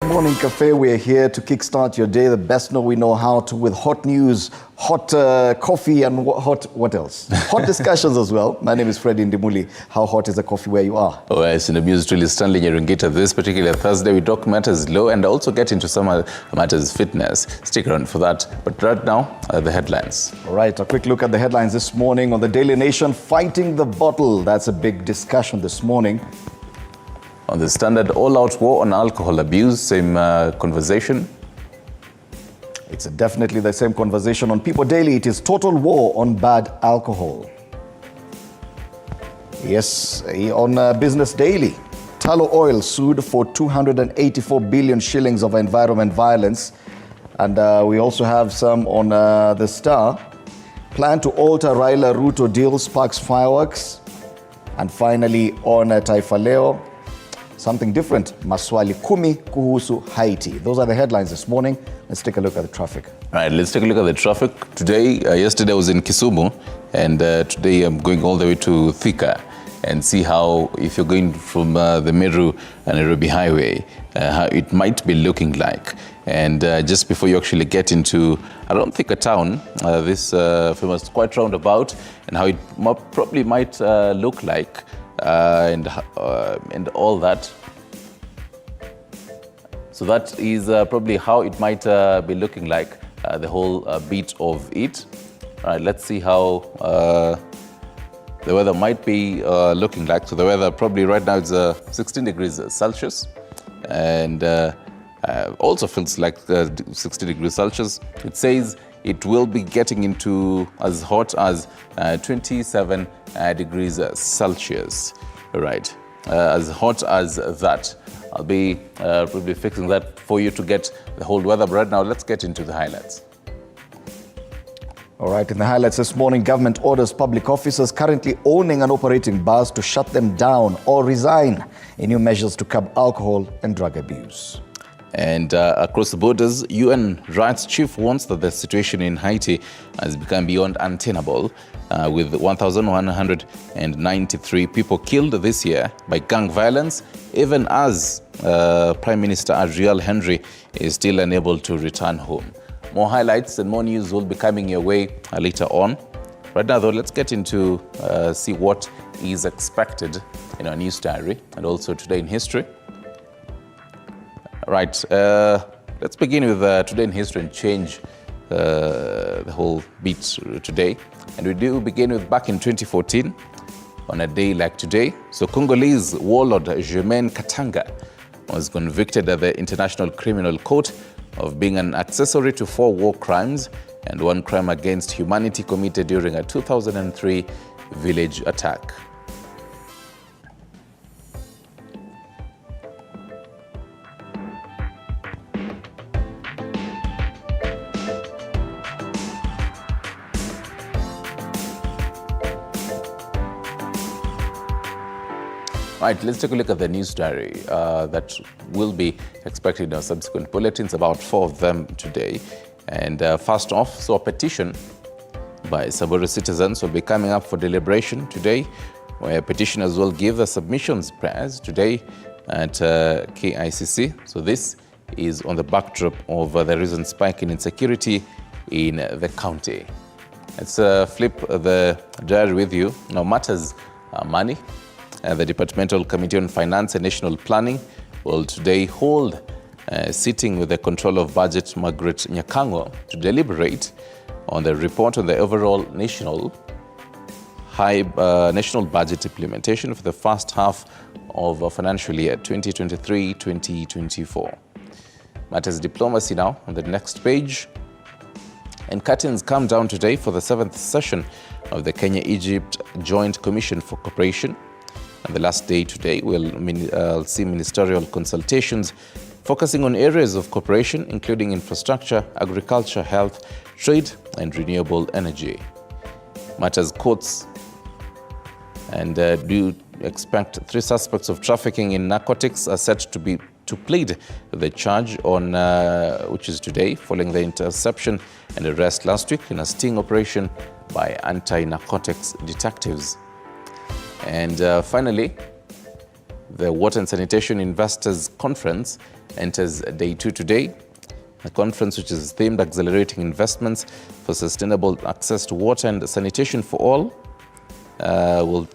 Morning Cafe, we're here to kickstart your day the best we know how to, with hot news, hot coffee and what else? Hot discussions as well. My name is Freddie Ndimuli. How hot is the coffee where you are? Oh, yes, in the music really Stanley Nyerungita. This particular Thursday, we talk matters law and also get into some matters fitness. Stick around for that. But right now, the headlines. All right, a quick look at the headlines this morning on the Daily Nation. Fighting the bottle. That's a big discussion this morning. On the Standard, all-out war on alcohol abuse, same conversation. It's definitely the same conversation. On People Daily, it is total war on bad alcohol. Yes, on Business Daily, Tallow Oil sued for 284 billion shillings of environment violence. And we also have some on The Star. Plan to alter Raila Ruto deal sparks fireworks. And finally, on Taifa Leo, something different, maswali kumi kuhusu Haiti. Those are the headlines this morning. Let's take a look at the traffic. All right, let's take a look at the traffic. Today, yesterday I was in Kisumu, and today I'm going all the way to Thika and see how, if you're going from the Meru and Nairobi Highway, how it might be looking like. And just before you actually get into, I don't think a town, this famous quite roundabout, and how it probably might look like. And all that. So that is probably how it might be looking like, the whole bit of it. All right, let's see how the weather might be looking like. So the weather probably right now is 16 degrees Celsius, and also feels like 60 degrees Celsius. It says it will be getting into as hot as 27 degrees Celsius. Right, as hot as that. I'll be probably fixing that for you to get the whole weather. But right now, let's get into the highlights. All right, in the highlights this morning, government orders public officers currently owning and operating bars to shut them down or resign in new measures to curb alcohol and drug abuse. And across the borders, UN rights chief warns that the situation in Haiti has become beyond untenable, with 1,193 people killed this year by gang violence, even as Prime Minister Ariel Henry is still unable to return home. More highlights and more news will be coming your way later on. Right now, though, let's get into see what is expected in our news diary and also today in history. Right, let's begin with Today in History and change the whole beat today. And we do begin with back in 2014, on a day like today. So Congolese warlord Germain Katanga was convicted at the International Criminal Court of being an accessory to 4 war crimes and 1 crime against humanity committed during a 2003 village attack. Right, let's take a look at the news diary that will be expected in our subsequent bulletins, about 4 of them today. And first off, so a petition by Samburu citizens will be coming up for deliberation today, where petitioners will give the submissions prayers today at KICC. So this is on the backdrop of the recent spike in insecurity in the county. Let's flip the diary with you. Now, matters money. The Departmental Committee on Finance and National Planning will today hold a sitting with the Controller of Budget, Margaret Nyakango, to deliberate on the report on the overall national budget implementation for the first half of financial year 2023-2024. Matters diplomacy now on the next page. And curtains come down today for the 7th session of the Kenya-Egypt Joint Commission for Cooperation. And the last day today, we'll see ministerial consultations focusing on areas of cooperation, including infrastructure, agriculture, health, trade, and renewable energy. Matters courts, and do expect 3 suspects of trafficking in narcotics are set to plead the charge on which is today, following the interception and arrest last week in a sting operation by anti-narcotics detectives. And finally, The Water and Sanitation Investors Conference enters day 2 today. A conference which is themed accelerating investments for sustainable access to water and sanitation for all will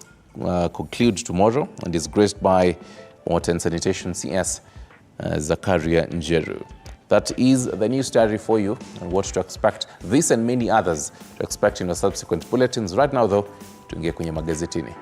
conclude tomorrow and is graced by Water and Sanitation CS Zakaria Njeru. That is the news diary for you and what to expect. This and many others to expect in your subsequent bulletins. Right now though, tuingie kwenye magazetini.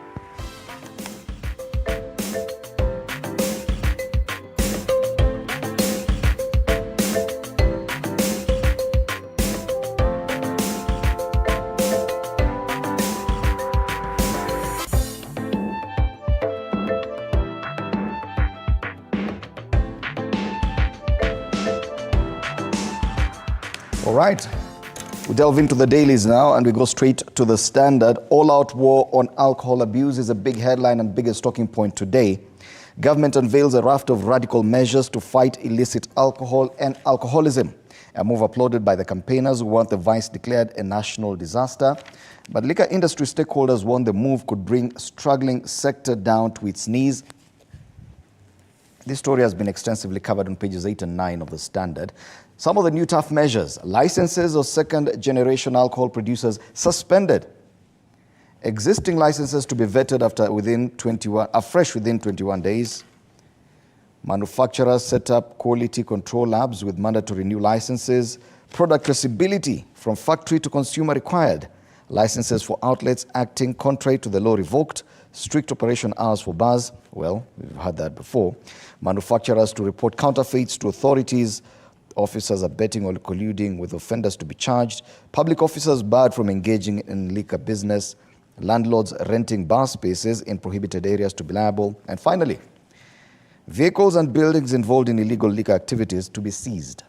All right, we delve into the dailies now and we go straight to the Standard. All-out war on alcohol abuse is a big headline and biggest talking point today. Government unveils a raft of radical measures to fight illicit alcohol and alcoholism. A move applauded by the campaigners who want the vice declared a national disaster. But liquor industry stakeholders warn the move could bring struggling sector down to its knees. This story has been extensively covered on pages 8 and 9 of the Standard. Some of the new tough measures: licenses of second-generation alcohol producers suspended. Existing licenses to be vetted afresh within 21 days. Manufacturers set up quality control labs with mandatory new licenses. Product traceability from factory to consumer required. Licenses for outlets acting contrary to the law revoked. Strict operation hours for bars. Well, we've had that before. Manufacturers to report counterfeits to authorities. Officers abetting or colluding with offenders to be charged. Public officers barred from engaging in liquor business. Landlords renting bar spaces in prohibited areas to be liable. And finally, vehicles and buildings involved in illegal liquor activities to be seized.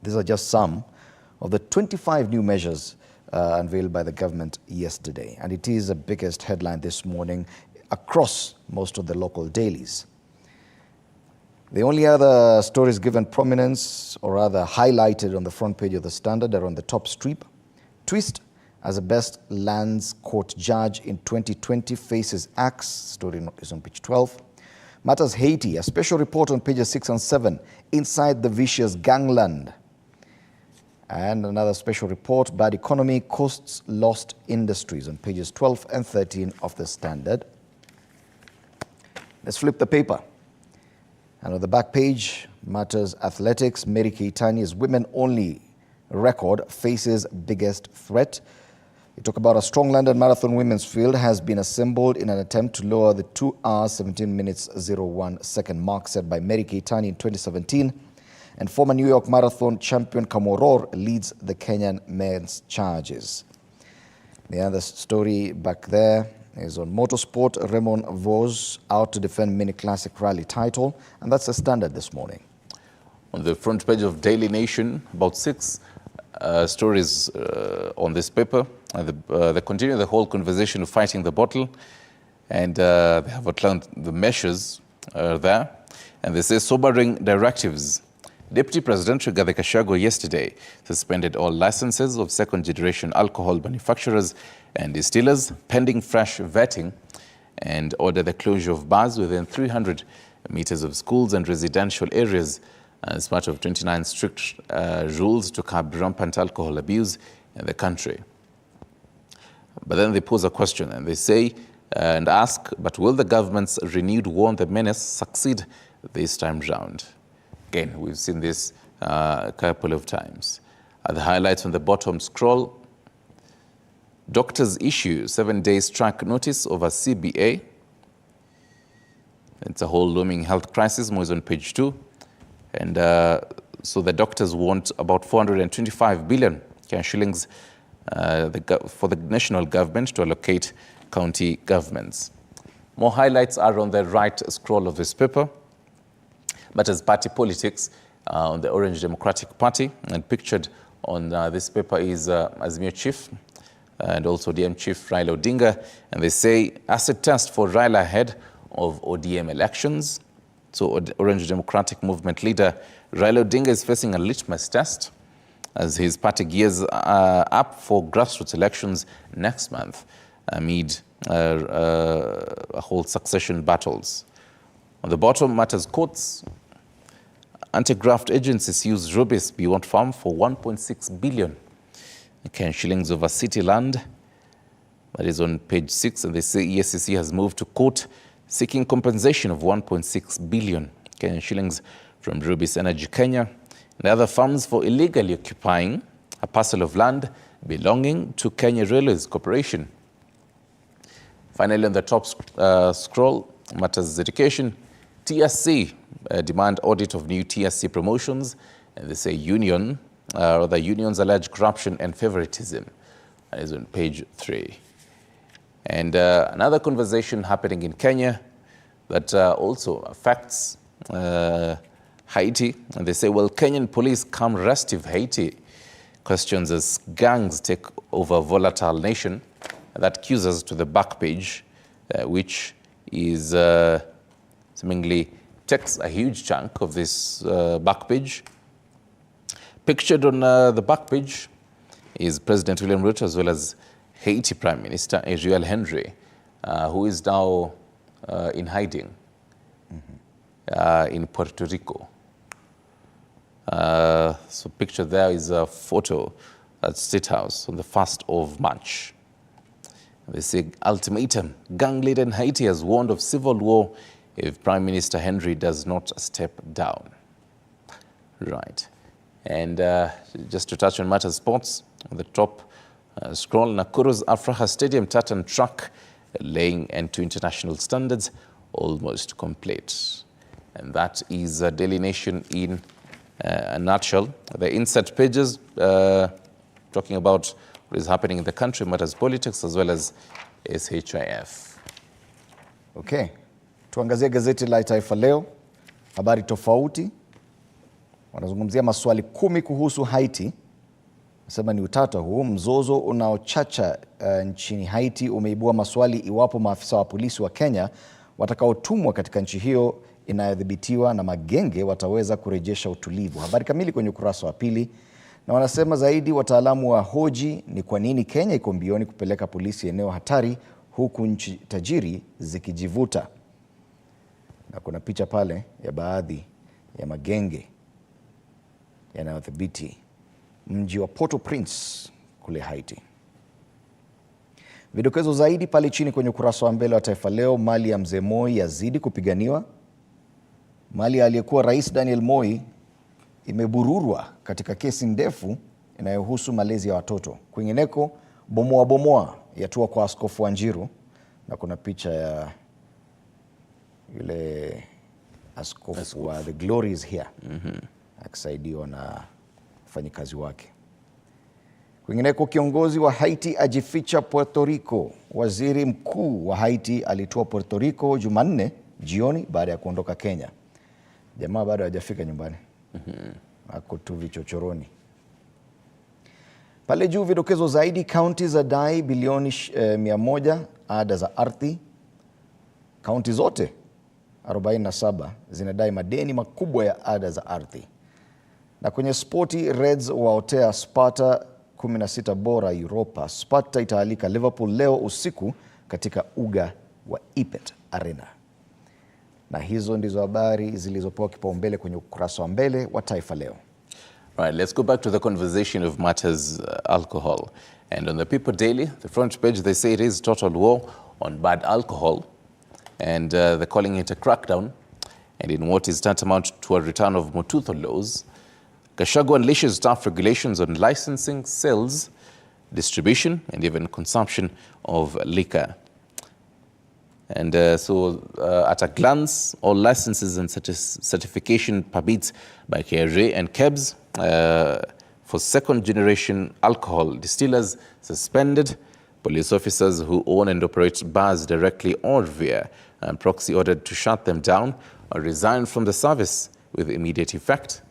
These are just some of the 25 new measures unveiled by the government yesterday. And it is the biggest headline this morning across most of the local dailies. The only other stories given prominence, or rather highlighted on the front page of the Standard, are on the top strip. Twist as a best lands court judge in 2020 faces axe. Story is on page 12. Matters Haiti, a special report on pages 6 and 7, inside the vicious gangland. And another special report, bad economy, costs lost industries, on pages 12 and 13 of the Standard. Let's flip the paper. And on the back page, Matters Athletics, Mary Keitany's women-only record faces biggest threat. We talk about a strong London Marathon women's field has been assembled in an attempt to lower the 2 hours, 17 minutes, 01 second mark set by Mary Keitany in 2017. And former New York Marathon champion Kamworor leads the Kenyan men's charges. The other story back there is on motorsport. Raymond Vos out to defend Mini Classic Rally title. And that's the Standard this morning. On the front page of Daily Nation, about 6 stories on this paper. They continue the whole conversation of fighting the bottle. And they have outlined the measures there. And they say sobering directives. Deputy President Rigathi Gachagua yesterday suspended all licenses of second-generation alcohol manufacturers and distillers pending fresh vetting, and ordered the closure of bars within 300 meters of schools and residential areas as part of 29 strict rules to curb rampant alcohol abuse in the country. But then they pose a question and they say and ask, but will the government's renewed war on the menace succeed this time round? Again, we've seen this a couple of times. The highlights on the bottom scroll: doctors issue 7-day strike notice over CBA. It's a whole looming health crisis, more is on page 2. And so the doctors want about 425 billion shillings for the national government to allocate county governments. More highlights are on the right scroll of this paper. But as party politics on the Orange Democratic Party, and pictured on this paper is Azimio Chief and also DM Chief Raila Odinga, and they say acid test for Raila ahead of ODM elections. So Orange Democratic Movement leader Raila Odinga is facing a litmus test as his party gears up for grassroots elections next month. amid a whole succession battles. On the bottom, matters courts. Anti-graft agencies use rubies beyond farm for 1.6 billion Kenyan shillings over city land. That is on page 6, and they say EACC has moved to court seeking compensation of 1.6 billion Kenyan shillings from Rubis Energy Kenya and other firms for illegally occupying a parcel of land belonging to Kenya Railways Corporation. Finally, on the top scroll, matters education. TSC demand audit of new TSC promotions, and they say unions allege corruption and favoritism. That is on page 3. And another conversation happening in Kenya that also affects Haiti, and they say, well, Kenyan police calm restive Haiti. Questions as gangs take over volatile nation. And that cues us to the back page, which is seemingly takes a huge chunk of this back page. Pictured on the back page is President William Ruto as well as Haiti Prime Minister Ariel Henry, who is now in hiding in Puerto Rico. So pictured there is a photo at State House on the 1st of March. They say ultimatum, gang leader in Haiti has warned of civil war if Prime Minister Henry does not step down. Right. And just to touch on matters sports, on the top scroll, Nakuru's Afraha Stadium tartan track laying end to international standards almost complete. And that is a Daily Nation in a nutshell. The insert pages talking about what is happening in the country, matters politics, as well as SHIF. Okay. Tuangazie gazeti la Taifa Leo, habari tofauti. Wanazungumzia maswali 10 kuhusu Haiti. Nasema ni utata huu, mzozo unaochacha nchini Haiti umeibua maswali iwapo maafisa wa polisi wa Kenya watakaotumwa katika nchi hiyo inayodhibitiwa na magenge wataweza kurejesha utulivu. Habari kamili kwenye ukurasa wa 2. Na wanasema zaidi wataalamu wa hoji ni kwa nini Kenya iko mbioni kupeleka polisi eneo hatari huku nchi tajiri zikijivuta. Na kuna picha pale ya baadhi ya magenge yanayodhibiti mji wa Port-au-Prince kule Haiti. Vidokezo zaidi pale chini kwenye ukurasa wa mbele wa Taifa Leo. Mali ya mzee Moi yazidi kupiganiwa. Mali ya aliyekuwa Rais Daniel Moi imebururwa katika kesi ndefu inayohusu malezi ya watoto. Kwingineko, bomoa yatua kwa Askofu Wanjiru, na kuna picha ya yule askofu wa The Glory is Here akisaidiwa na wafanyikazi wake. Kwingineko, kiongozi wa Haiti ajificha Puerto Rico. Waziri mkuu wa Haiti alitua Puerto Rico Jumanne jioni baada ya kuondoka Kenya. Jamaa bado hajafika nyumbani. Ako tu vichochoroni. Pale juu vidokezo zaidi, kaunti za dai bilioni 100 ada za ardhi. Kaunti zote 47 zinadai madeni makubwa ya ada za ardhi. Na kwenye spoti, Reds waotea Sparta 16 bora Europa. Sparta itaalika Liverpool leo usiku katika uga wa Ipet Arena. Na hizo ndizo habari zilizopewa kipaumbele kwenye ukurasa wa mbele wa Taifa Leo. Right, let's go back to the conversation of matters alcohol. And on the People Daily, the front page, they say it is total war on bad alcohol. And they're calling it a crackdown. And in what is tantamount to a return of Mututho laws, Gachagua unleashes tough regulations on licensing, sales, distribution, and even consumption of liquor. And at a glance, all licenses and certification permits by KRA and KEBS for second-generation alcohol distillers suspended. Police officers who own and operate bars directly or via proxy ordered to shut them down or resign from the service with immediate effect.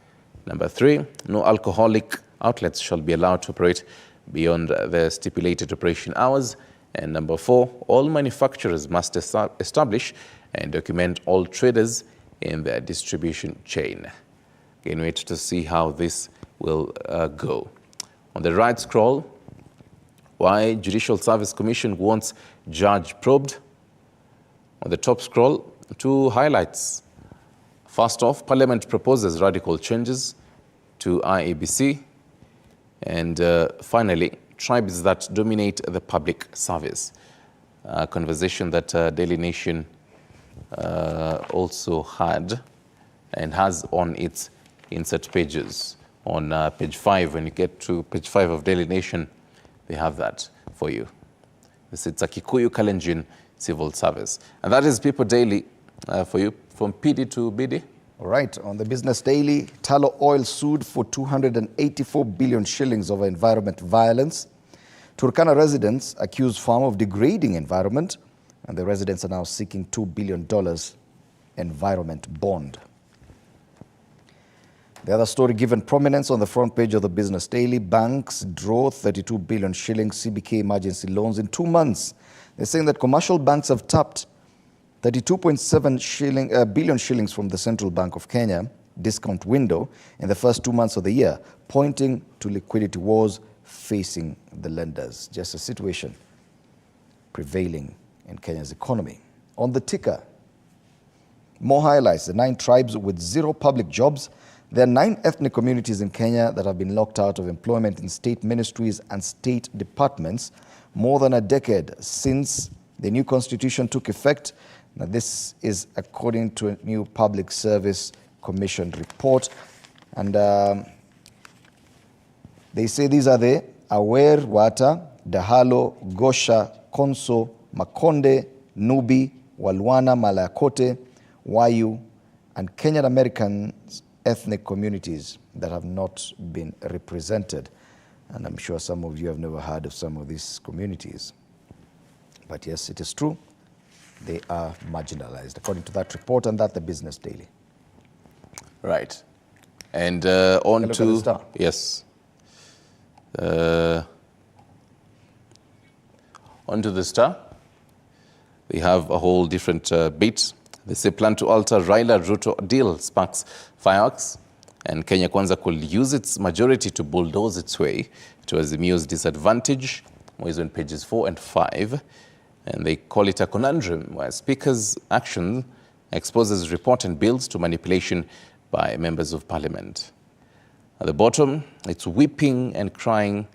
Number 3, no alcoholic outlets shall be allowed to operate beyond the stipulated operation hours. And number 4, all manufacturers must establish and document all traders in their distribution chain. Again, wait to see how this will go. On the right scroll, why Judicial Service Commission wants judge probed. On the top scroll, 2 highlights. First off, Parliament proposes radical changes to IEBC. And finally, tribes that dominate the public service. A conversation that Daily Nation also had and has on its insert pages. On page 5, when you get to page 5 of Daily Nation, they have that for you. It's a Kikuyu Kalenjin civil service. And that is People Daily for you, from PD to BD. All right, on the Business Daily, Talo Oil sued for 284 billion shillings over environment violence. Turkana residents accuse farm of degrading environment, and the residents are now seeking $2 billion environment bond. The other story given prominence on the front page of the Business Daily, banks draw 32 billion shillings CBK emergency loans in 2 months. They're saying that commercial banks have tapped 32.7 billion shillings from the Central Bank of Kenya discount window in the first 2 months of the year, pointing to liquidity woes facing the lenders. Just a situation prevailing in Kenya's economy. On the ticker, more highlights: the 9 tribes with 0 public jobs. There are 9 ethnic communities in Kenya that have been locked out of employment in state ministries and state departments more than a decade since the new constitution took effect. Now, this is according to a new Public Service Commission report. And they say these are the Awer, Wata, Dahalo, Gosha, Konso, Makonde, Nubi, Walwana, Malakote, Wayu, and Kenyan American ethnic communities that have not been represented. And I'm sure some of you have never heard of some of these communities. But yes, it is true. They are marginalized, according to that report, and that the Business Daily. Right. And on to the Star. Yes. On to the Star. We have a whole different beat. They say plan to alter Raila Ruto deal sparks fireworks, and Kenya Kwanza could use its majority to bulldoze its way to Azimio's disadvantage. More on pages 4 and 5. And they call it a conundrum where Speaker's action exposes report and bills to manipulation by members of Parliament. At the bottom, it's weeping and crying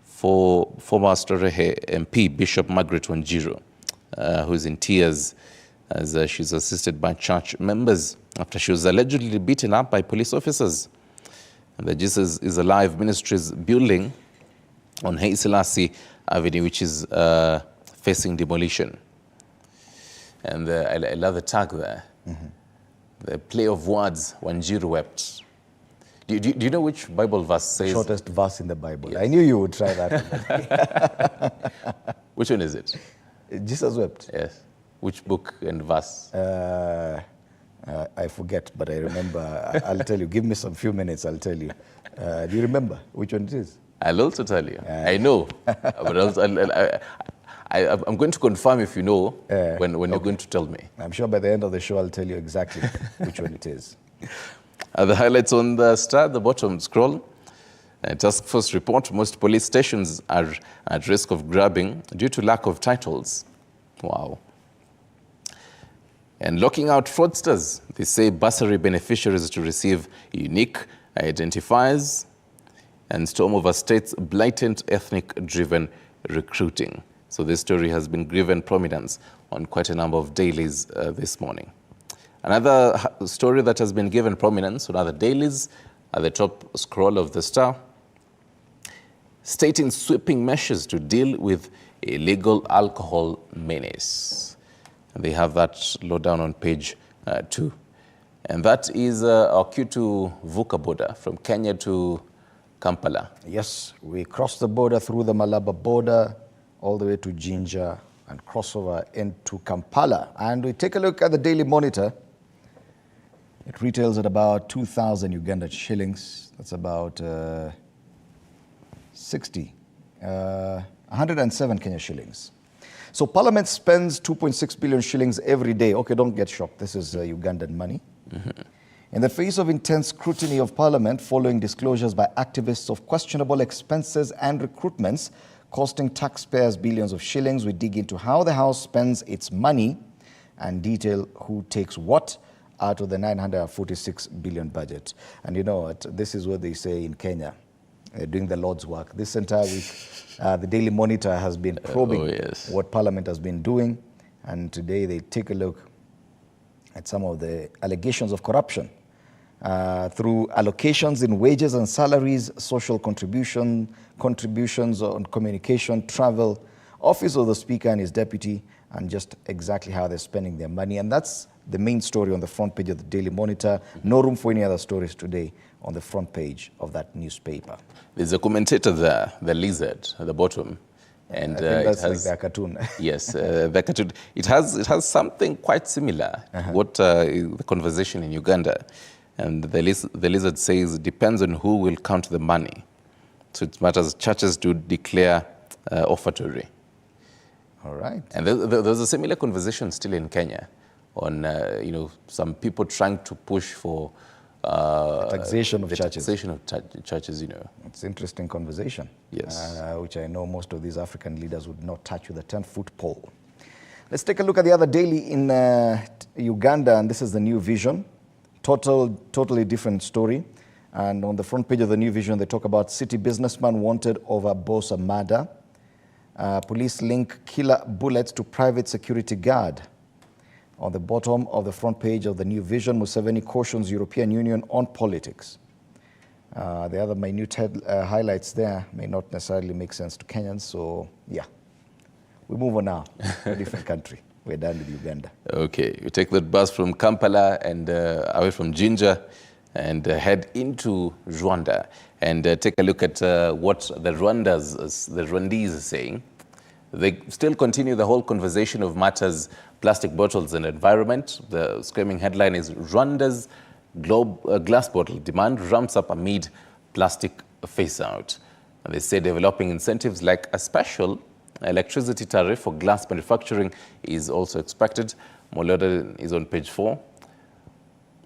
for former Starehe MP Bishop Margaret Wanjiru, who's in tears as she's assisted by church members after she was allegedly beaten up by police officers. And the Jesus is Alive Ministries building on Haile Selassie Avenue, which is facing demolition. And I love the tag there. Mm-hmm. The play of words, Wanjiru wept. Do you know which Bible verse says? Shortest verse in the Bible. Yes. I knew you would try that. Which one is it? Jesus wept. Yes. Which book and verse? I forget, but I remember. I'll tell you. Give me some few minutes, I'll tell you. Do you remember which one it is? I'll also tell you. I know. But I'm going to confirm if you know when okay. You're going to tell me. I'm sure by the end of the show I'll tell you exactly which one it is. The highlights on the Star, the bottom scroll. Task Force report, most police stations are at risk of grabbing due to lack of titles. Wow. And locking out fraudsters. They say bursary beneficiaries to receive unique identifiers, and storm over states' blatant ethnic-driven recruiting. So this story has been given prominence on quite a number of dailies this morning. Another story that has been given prominence on other dailies at the top scroll of the Star, stating sweeping measures to deal with illegal alcohol menace. And they have that low down on page 2. And that is our cue to Vuka border from Kenya to Kampala. Yes, we cross the border through the Malaba border all the way to Jinja and cross over into Kampala. And we take a look at the Daily Monitor. It retails at about 2,000 Uganda shillings. That's about 107 Kenya shillings. So Parliament spends 2.6 billion shillings every day. Okay, don't get shocked. This is Ugandan money. Mm-hmm. In the face of intense scrutiny of Parliament following disclosures by activists of questionable expenses and recruitments costing taxpayers billions of shillings, we dig into how the House spends its money and detail who takes what out of the 946 billion budget. And you know what, this is what they say in Kenya, doing the Lord's work. This entire week, the Daily Monitor has been probing what Parliament has been doing. And today they take a look at some of the allegations of corruption through allocations in wages and salaries, social contributions on communication, travel, office of the Speaker and his deputy, and just exactly how they're spending their money. And that's the main story on the front page of the Daily Monitor. No room for any other stories today on the front page of that newspaper. There's a commentator there, the lizard at the bottom. And I think that's like their cartoon. Yes, the cartoon. It has something quite similar. What the conversation in Uganda, and the lizard says it depends on who will count the money. So it matters churches to declare offertory. All right. And there's a similar conversation still in Kenya on some people trying to push for taxation of churches. Taxation of churches, It's an interesting conversation. Yes. Which I know most of these African leaders would not touch with a 10-foot pole. Let's take a look at the other daily in Uganda, and this is the New Vision. Totally different story. And on the front page of the New Vision, they talk about city businessman wanted over Bosa murder. Police link killer bullets to private security guard. On the bottom of the front page of the New Vision, Museveni cautions European Union on politics. The other minute highlights there may not necessarily make sense to Kenyans, so yeah. We move on now to a different country. We're done with Uganda. Okay, we take that bus from Kampala and away from Jinja and head into Rwanda and take a look at what the Rwandese are saying. They still continue the whole conversation of matters, plastic bottles and environment. The screaming headline is Rwanda's glass bottle demand ramps up amid plastic phase out. And they say developing incentives like a special electricity tariff for glass manufacturing is also expected. Molode is on page 4.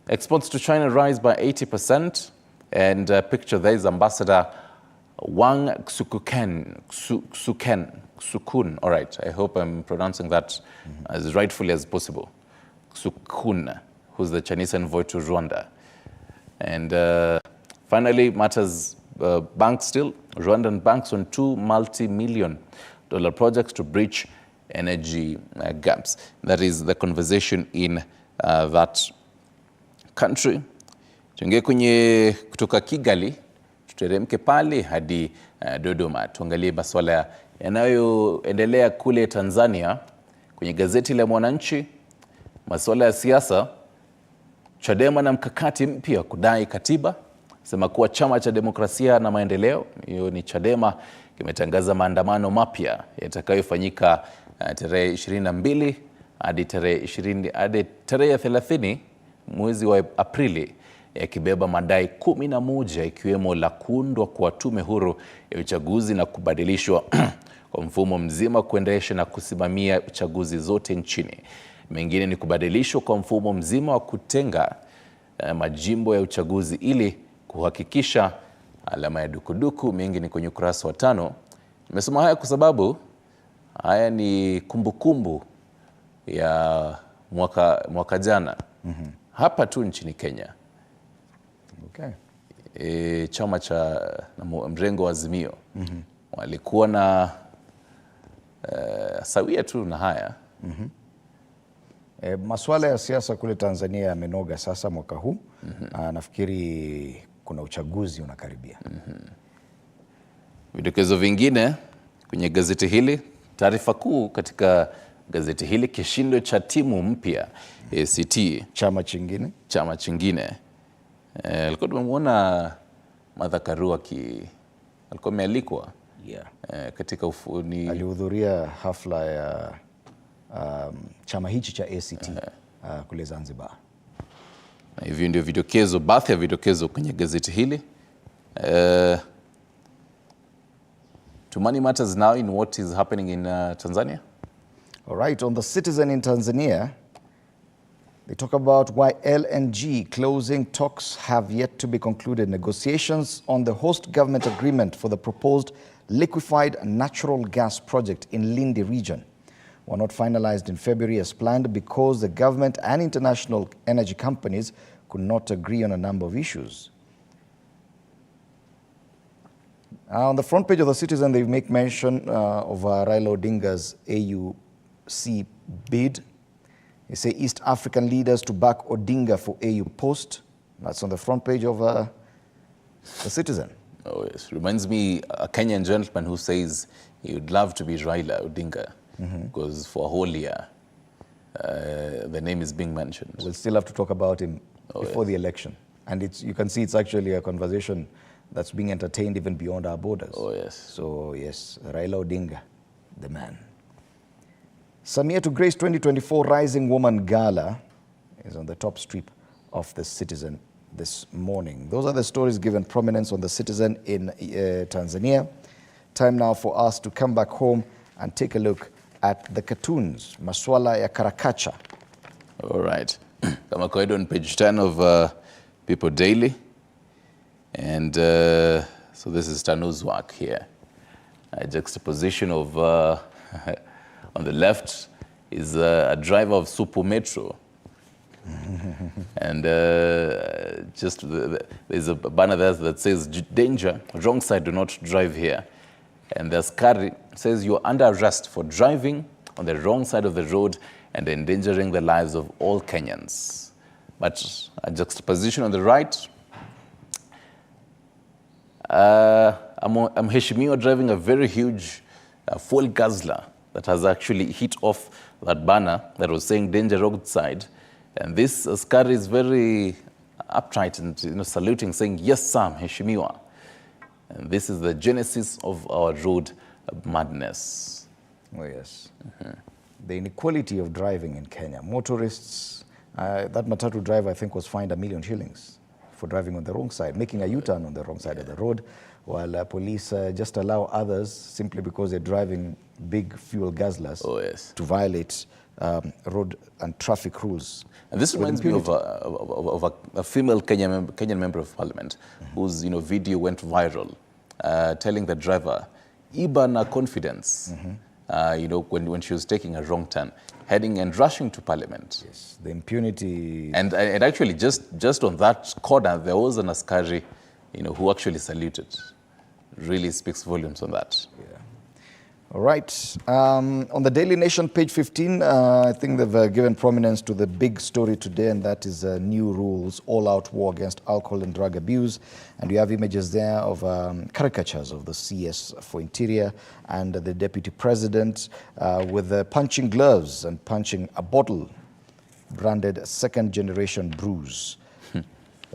Exports to China rise by 80%. And picture there is Ambassador Wang Sukun. All right, I hope I'm pronouncing that as rightfully as possible. Sukun, who's the Chinese envoy to Rwanda. And finally, matters banks still. Rwandan banks on 2 multi-million-dollar projects to bridge energy gaps. That is the conversation in that country. Tuingie kwenye kutoka Kigali, tuteremke pale hadi Dodoma. Tuangalie masuala yanayoendelea kule Tanzania. Kwenye gazeti la Mwananchi, masuala ya siasa, Chadema na mkakati mpya kudai katiba. Sema kuwa chama cha demokrasia na maendeleo, hiyo ni Chadema, kimetangaza maandamano mapya yatakayofanyika tarehe 22 hadi tarehe 30 mwezi wa Aprili, yakibeba madai 11 ikiwemo la kuundwa kwa tume huru ya uchaguzi na kubadilishwa kwa mfumo mzima kuendesha na kusimamia uchaguzi zote nchini. Mengine ni kubadilishwa kwa mfumo mzima wa kutenga majimbo ya uchaguzi ili kuhakikisha alama ya dukuduku. Mengi ni kwenye ukurasa wa 5. Nimesoma haya kwa sababu haya ni kumbukumbu ya mwaka jana hapa tu nchini Kenya. Okay. Chama cha mrengo wa Azimio walikuwa na sawia tu na haya. Masuala ya siasa kule Tanzania yamenoga sasa mwaka huu. Nafikiri kuna uchaguzi unakaribia. Vidokezo vingine kwenye gazeti hili, taarifa kuu katika gazeti hili, kishindo cha timu mpya ACT. Chama chingine. Alikuwa tumemwona Martha Karua alikuwa amealikwa katika alihudhuria hafla ya chama hichi cha ACT kule Zanzibar. Na hivyo ndio vidokezo, baadhi ya vidokezo kwenye gazeti hili. To money matters now in what is happening in Tanzania. All right, on the Citizen in Tanzania, They talk about why LNG closing talks have yet to be concluded. Negotiations on the host government agreement for the proposed liquefied natural gas project in Lindi region were not finalized in February as planned because the government and international energy companies could not agree on a number of issues. On the front page of the Citizen, they make mention of Raila Odinga's AUC bid. They say East African leaders to back Odinga for AU post. That's on the front page of the Citizen. Oh yes, reminds me a Kenyan gentleman who says he would love to be Raila Odinga because for a whole year the name is being mentioned. We'll still have to talk about him before the election. And you can see it's actually a conversation that's being entertained even beyond our borders. Oh yes. So yes, Raila Odinga, the man. Samia to grace 2024 Rising Woman Gala is on the top strip of the Citizen this morning. Those are the stories given prominence on the Citizen in Tanzania. Time now for us to come back home and take a look at the cartoons, Maswala ya Karakacha. All right. Kama kawaida on page 10 of People Daily. And so this is Tanu's work here. A juxtaposition of, on the left is a driver of Supu Metro. And there's a banner there that says, danger, wrong side, do not drive here. And the askari says, you're under arrest for driving on the wrong side of the road and endangering the lives of all Kenyans. But a juxtaposition on the right, I'm Heshimiwa driving a very huge fuel guzzler that has actually hit off that banner that was saying danger roadside. And this askari is very uptight and saluting, saying, yes, Sam, Heshimiwa. And this is the genesis of our road madness. Oh, yes. The inequality of driving in Kenya. Motorists, that matatu driver, I think, was fined $1 million shillings for driving on the wrong side, making a U-turn on the wrong side of the road, while police just allow others, simply because they're driving big fuel guzzlers, to violate road and traffic rules. And this reminds me of a female Kenyan member of parliament whose video went viral, telling the driver, iba na confidence, when she was taking a wrong turn, heading and rushing to parliament. Yes, the impunity. And actually, just on that corner, there was an askari, who actually saluted. Really speaks volumes on that. Yeah. All right. On the Daily Nation, page 15, I think they've given prominence to the big story today, and that is new rules, all-out war against alcohol and drug abuse. And you have images there of caricatures of the CS for Interior and the Deputy President with punching gloves and punching a bottle branded second-generation brews.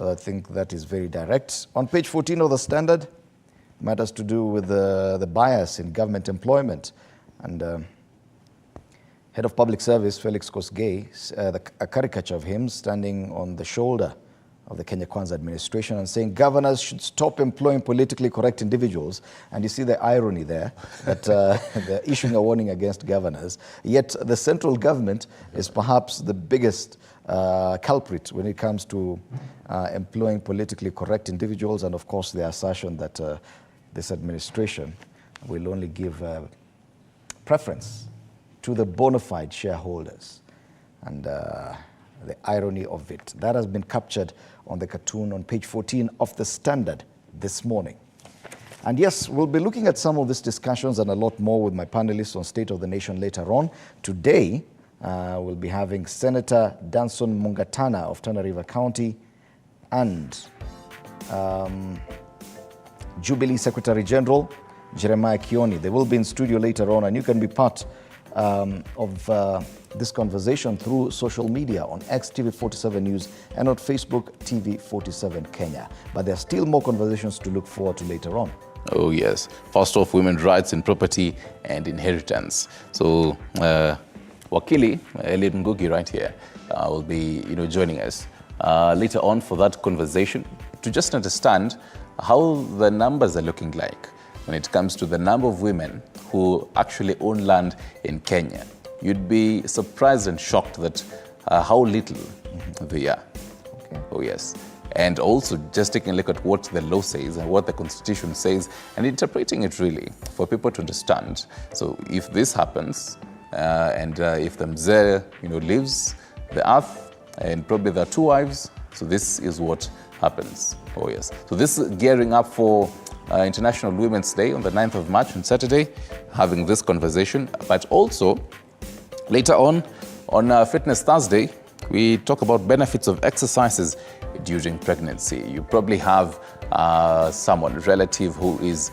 I think that is very direct. On page 14 of the Standard, matters to do with the bias in government employment. And Head of Public Service, Felix Kosgei, a caricature of him standing on the shoulder of the Kenya Kwanza administration and saying governors should stop employing politically correct individuals. And you see the irony there, that they're issuing a warning against governors. Yet the central government is perhaps the biggest culprit when it comes to employing politically correct individuals, and of course the assertion that this administration will only give preference to the bona fide shareholders, and the irony of it. That has been captured on the cartoon on page 14 of the Standard this morning. And yes, we'll be looking at some of these discussions and a lot more with my panelists on State of the Nation later on. Today, we'll be having Senator Danson Mungatana of Tana River County and Jubilee Secretary General Jeremiah Kioni. They will be in studio later on, and you can be part of this conversation through social media on X TV47 News and on Facebook TV47 Kenya. But there are still more conversations to look forward to later on. Oh yes. First off, women's rights in property and inheritance. So Wakili Eliud Ngugi right here will be joining us later on for that conversation to just understand how the numbers are looking like when it comes to the number of women who actually own land in Kenya. You'd be surprised and shocked that how little the year. Okay. Oh, yes. And also just taking a look at what the law says and what the Constitution says and interpreting it really for people to understand. So if this happens and if the mzee, leaves the earth and probably there are 2 wives, so this is what happens. Oh, yes. So this is gearing up for International Women's Day on the 9th of March on Saturday, having this conversation. But also, later on Fitness Thursday, we talk about benefits of exercises during pregnancy. You probably have someone, a relative who is,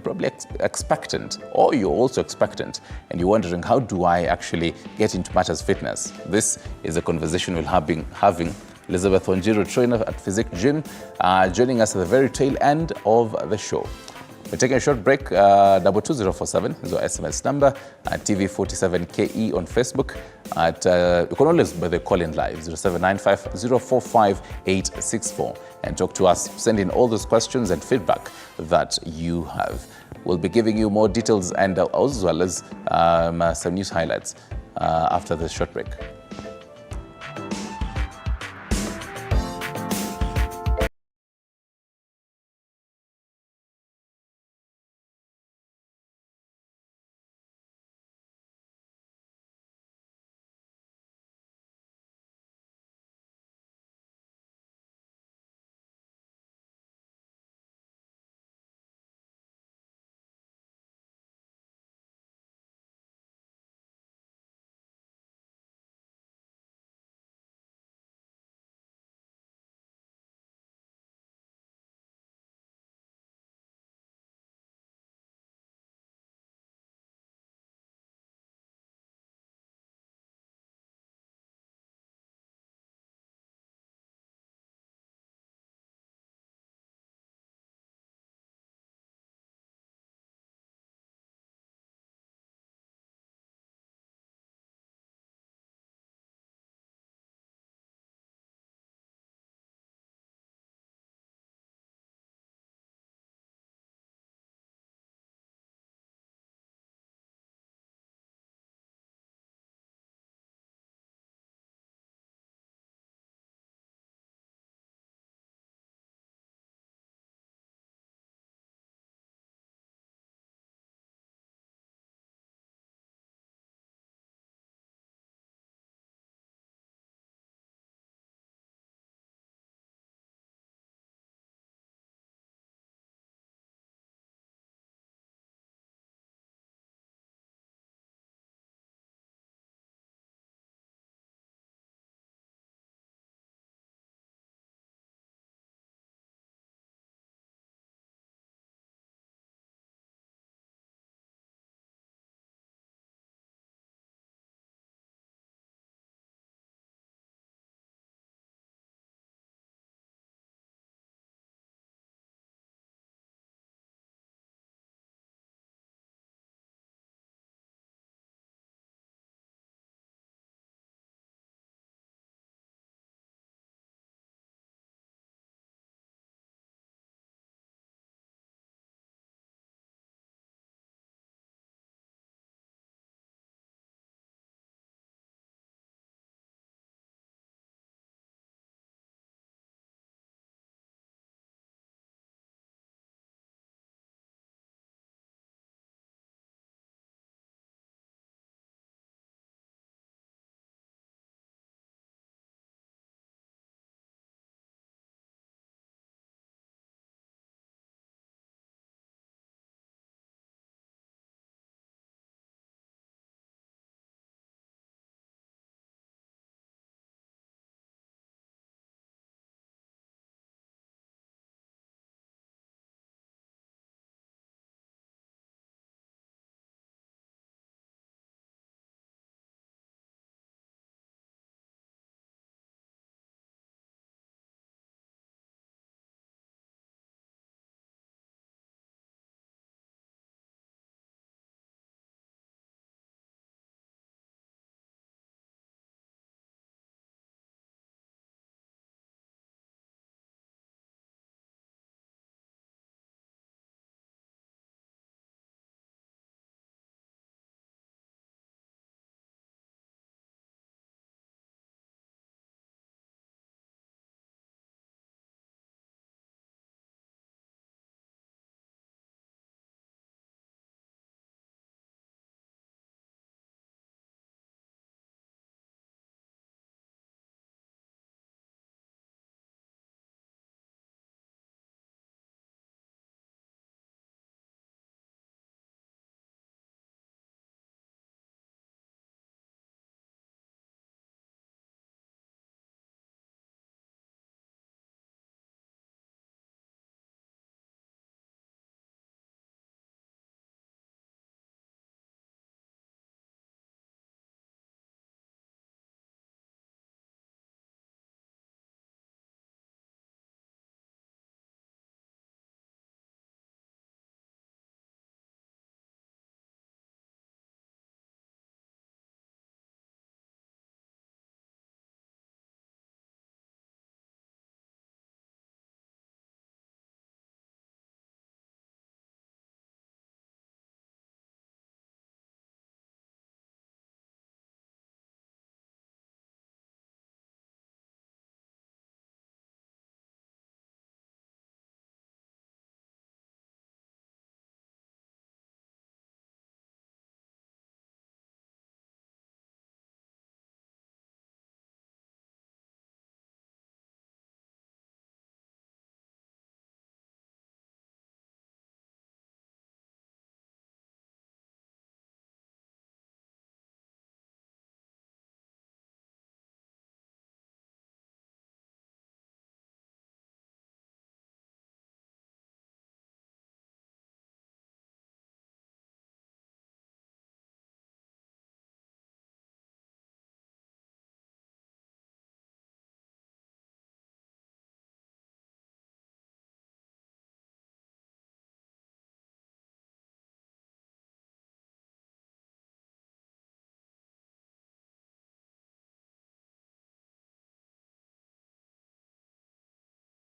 probably expectant, or you're also expectant, and you're wondering, how do I actually get into matters fitness? This is a conversation we'll having Elizabeth Wanjiru, trainer at Physique Gym, joining us at the very tail end of the show. We're taking a short break. 22047 is our SMS number. At TV47KE on Facebook. You can always call in live 0795 045 864 and talk to us. Send in all those questions and feedback that you have. We'll be giving you more details and as well as some news highlights after this short break.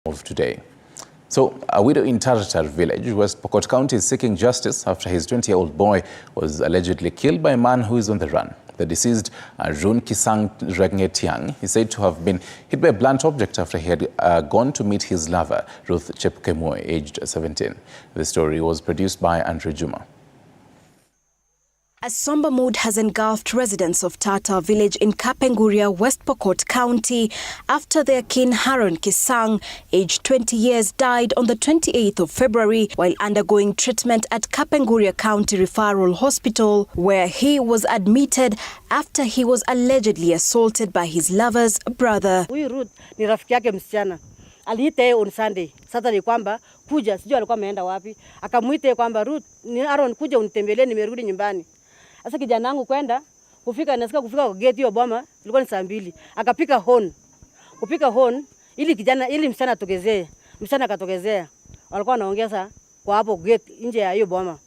of today. So, a widow in Taratar village, West Pokot County, is seeking justice after his 20-year-old boy was allegedly killed by a man who is on the run. The deceased, Arun Kisang Regnetiang, is said to have been hit by a blunt object after he had gone to meet his lover, Ruth Chepkemoi, aged 17. The story was produced by Andre Juma. A somber mood has engulfed residents of Tata village in Kapenguria, West Pokot County, after their kin Arun Kisang, aged 20 years, died on the 28th of February while undergoing treatment at Kapenguria County Referral Hospital, where he was admitted after he was allegedly assaulted by his lover's brother. Huyu Ruth ni rafiki yake msichana. Aliita on Saturday kwamba kuja, sijui alikuwa ameenda wapi. Akamuita kwamba Ruth, ni Aaron, kuja unitembelee, nimerudi nyumbani. Sasa kijana wangu kwenda nasikia kufika kwa gate hiyo boma ilikuwa ni saa 2. Akapika horn. Kupika horn ili msichana atokezee. Msichana akatokezea. Walikuwa wanaongea kwa hapo gate nje ya hiyo boma.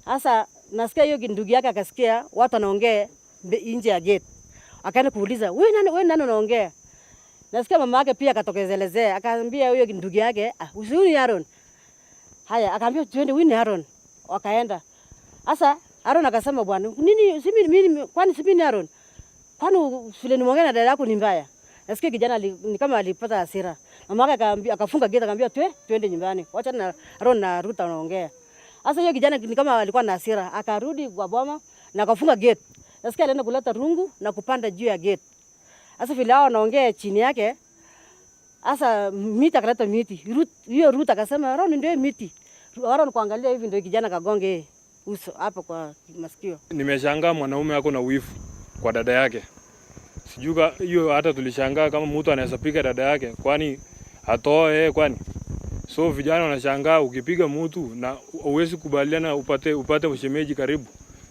Sasa nasikia hiyo ndugu yake akasikia watu wanaongea nje ya gate. Akaenda kuuliza, "Wewe nani unaongea?" Nasikia mama yake pia akatokezelezea. Akaambia huyo ndugu yake, "Huyu ni Aaron." Haya, akaambia twende, huyu ni Aaron. Wakaenda. Sasa Aaron akasema, bwana, nini mimi kwani si mimi Aaron? Kwani vile nimeongea na dada yako ni mbaya? Nasikia kijana ni kama alipata hasira. Mama yake akafunga gate akamwambia twende nyumbani. Wacha na Aaron na Ruth wanaongea. Sasa hiyo kijana ni kama alikuwa na hasira, akarudi kwa boma na akafunga gate. Nasikia alienda kuleta rungu na kupanda juu ya gate. Sasa vile hao wanaongea chini yake, sasa miti akaleta miti. Ruth akasema, Aaron ndio miti. Aaron kuangalia hivi ndio kijana kagonge uso hapo kwa masikio. Nimeshangaa mwanaume wako na wivu kwa dada yake. Sijuka hiyo, hata tulishangaa kama mtu anaweza piga dada yake, kwani atoe kwani. So vijana wanashangaa ukipiga mtu na uwezi kubaliana upate shemeji karibu.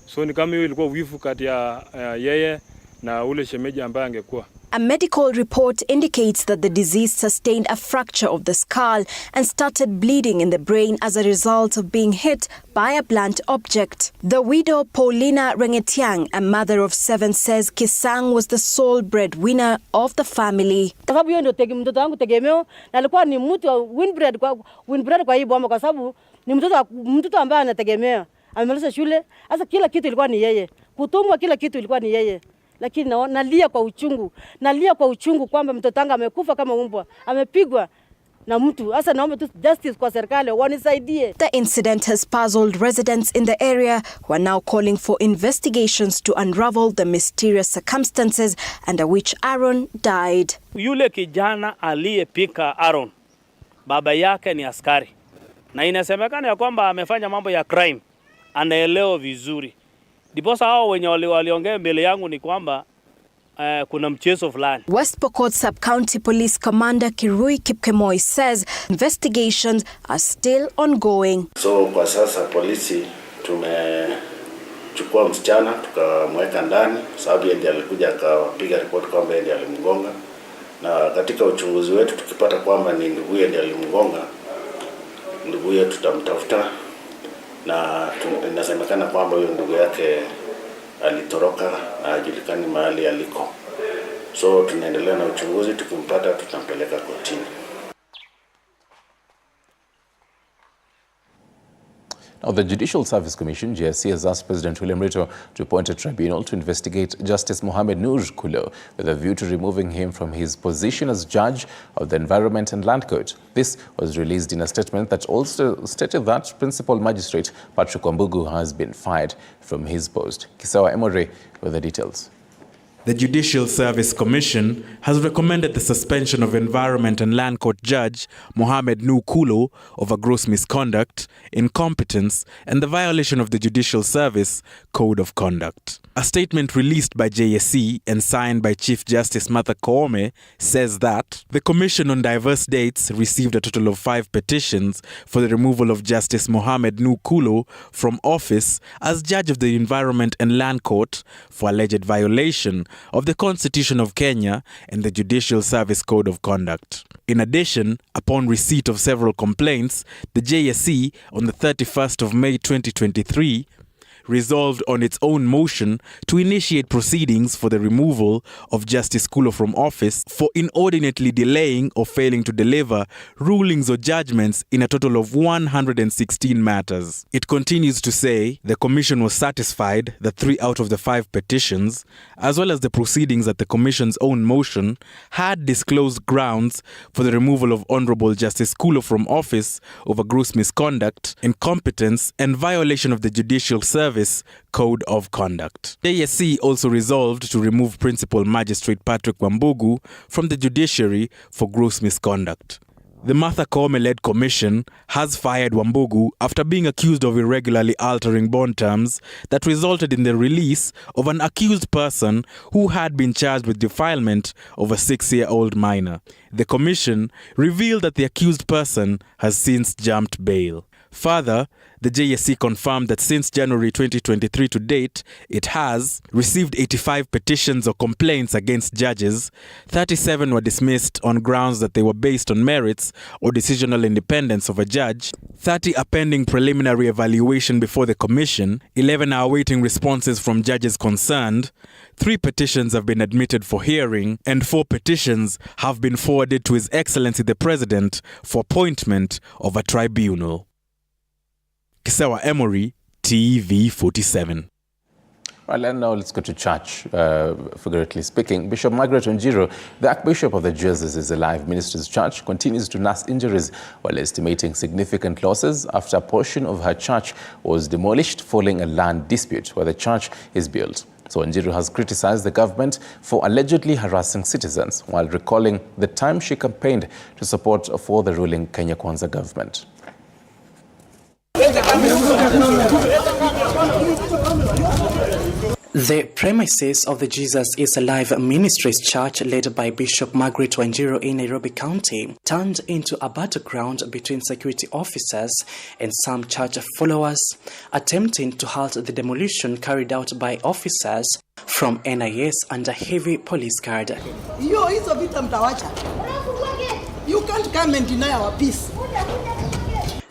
So ni kama hiyo ilikuwa wivu kati ya yeye na ule shemeji ambaye angekuwa. A medical report indicates that the deceased sustained a fracture of the skull and started bleeding in the brain as a result of being hit by a blunt object. The widow Paulina Regnetiang, a mother of 7, says Kisang was the sole breadwinner of the family. Sababu hiyo ndio mtoto wangu tegemeo, na alikuwa ni mtu winbread kwa hii boma kwa sababu ni mtoto ambaye anategemea. Amemaliza shule, sasa kila kitu ilikuwa ni yeye. Kutumwa kila kitu ilikuwa ni yeye. Lakini nalia kwa uchungu kwamba mtoto wangu amekufa kama umbwa, amepigwa na mtu. Sasa naomba tu justice kwa serikali wanisaidie. The incident has puzzled residents in the area who are now calling for investigations to unravel the mysterious circumstances under which Aaron died. Yule kijana aliyepika Aaron, baba yake ni askari, na inasemekana ya kwamba amefanya mambo ya crime, anaelewa vizuri. Diposa hao wenye waliongea mbele yangu ni kwamba kuna mchezo fulani. West Pokot Sub-County Police Commander Kirui Kipkemoi says investigations are still ongoing. So kwa sasa polisi tumechukua msichana tukamweka ndani sababu yeye ndiye alikuja akapiga ripoti kwamba yeye ndiye alimgonga, na katika uchunguzi wetu tukipata kwamba ni nduguye ndiye alimgonga, nduguye tutamtafuta, na inasemekana kwamba huyo ndugu yake alitoroka na hajulikani mahali aliko. So tunaendelea na uchunguzi, tukimpata tutampeleka kotini. Now, the Judicial Service Commission, JSC, has asked President William Ruto to appoint a tribunal to investigate Justice Mohamed Nur Kulo with a view to removing him from his position as judge of the Environment and Land Court. This was released in a statement that also stated that Principal Magistrate Patrick Wambugu has been fired from his post. Kisawa Emore with the details. The Judicial Service Commission has recommended the suspension of Environment and Land Court Judge Mohamed Nur Kulo over gross misconduct, incompetence, and the violation of the Judicial Service Code of Conduct. A statement released by JSC and signed by Chief Justice Martha Koome says that the Commission on diverse dates received a total of 5 petitions for the removal of Justice Mohamed Nur Kulo from office as Judge of the Environment and Land Court for alleged violation of the Constitution of Kenya and the Judicial Service Code of Conduct. In addition, upon receipt of several complaints, the JSC on the 31st of May 2023 resolved on its own motion to initiate proceedings for the removal of Justice Kulo from office for inordinately delaying or failing to deliver rulings or judgments in a total of 116 matters. It continues to say the Commission was satisfied that 3 out of the 5 petitions, as well as the proceedings at the Commission's own motion, had disclosed grounds for the removal of Honorable Justice Kulo from office over gross misconduct, incompetence, and violation of the Judicial Service Code of Conduct. JSC also resolved to remove Principal Magistrate Patrick Wambugu from the Judiciary for gross misconduct. The Martha Koome-led commission has fired Wambugu after being accused of irregularly altering bond terms that resulted in the release of an accused person who had been charged with defilement of a 6-year-old minor. The commission revealed that the accused person has since jumped bail. Further, the JSC confirmed that since January 2023 to date, it has received 85 petitions or complaints against judges. 37 were dismissed on grounds that they were based on merits or decisional independence of a judge. 30 are pending preliminary evaluation before the commission. 11 are awaiting responses from judges concerned. 3 petitions have been admitted for hearing, and 4 petitions have been forwarded to His Excellency the President for appointment of a tribunal. Kisewa Emory, TV47. Well, and now let's go to church, figuratively speaking. Bishop Margaret Wanjiru, the Archbishop of the Diocese Alive Ministries Church, continues to nurse injuries while estimating significant losses after a portion of her church was demolished following a land dispute where the church is built. So Wanjiru has criticized the government for allegedly harassing citizens while recalling the time she campaigned to support for the ruling Kenya Kwanza government. The premises of the Jesus is Alive Ministries Church, led by Bishop Margaret Wanjiru in Nairobi County, turned into a battleground between security officers and some church followers, attempting to halt the demolition carried out by officers from NIS under heavy police guard. You can't come and deny our peace.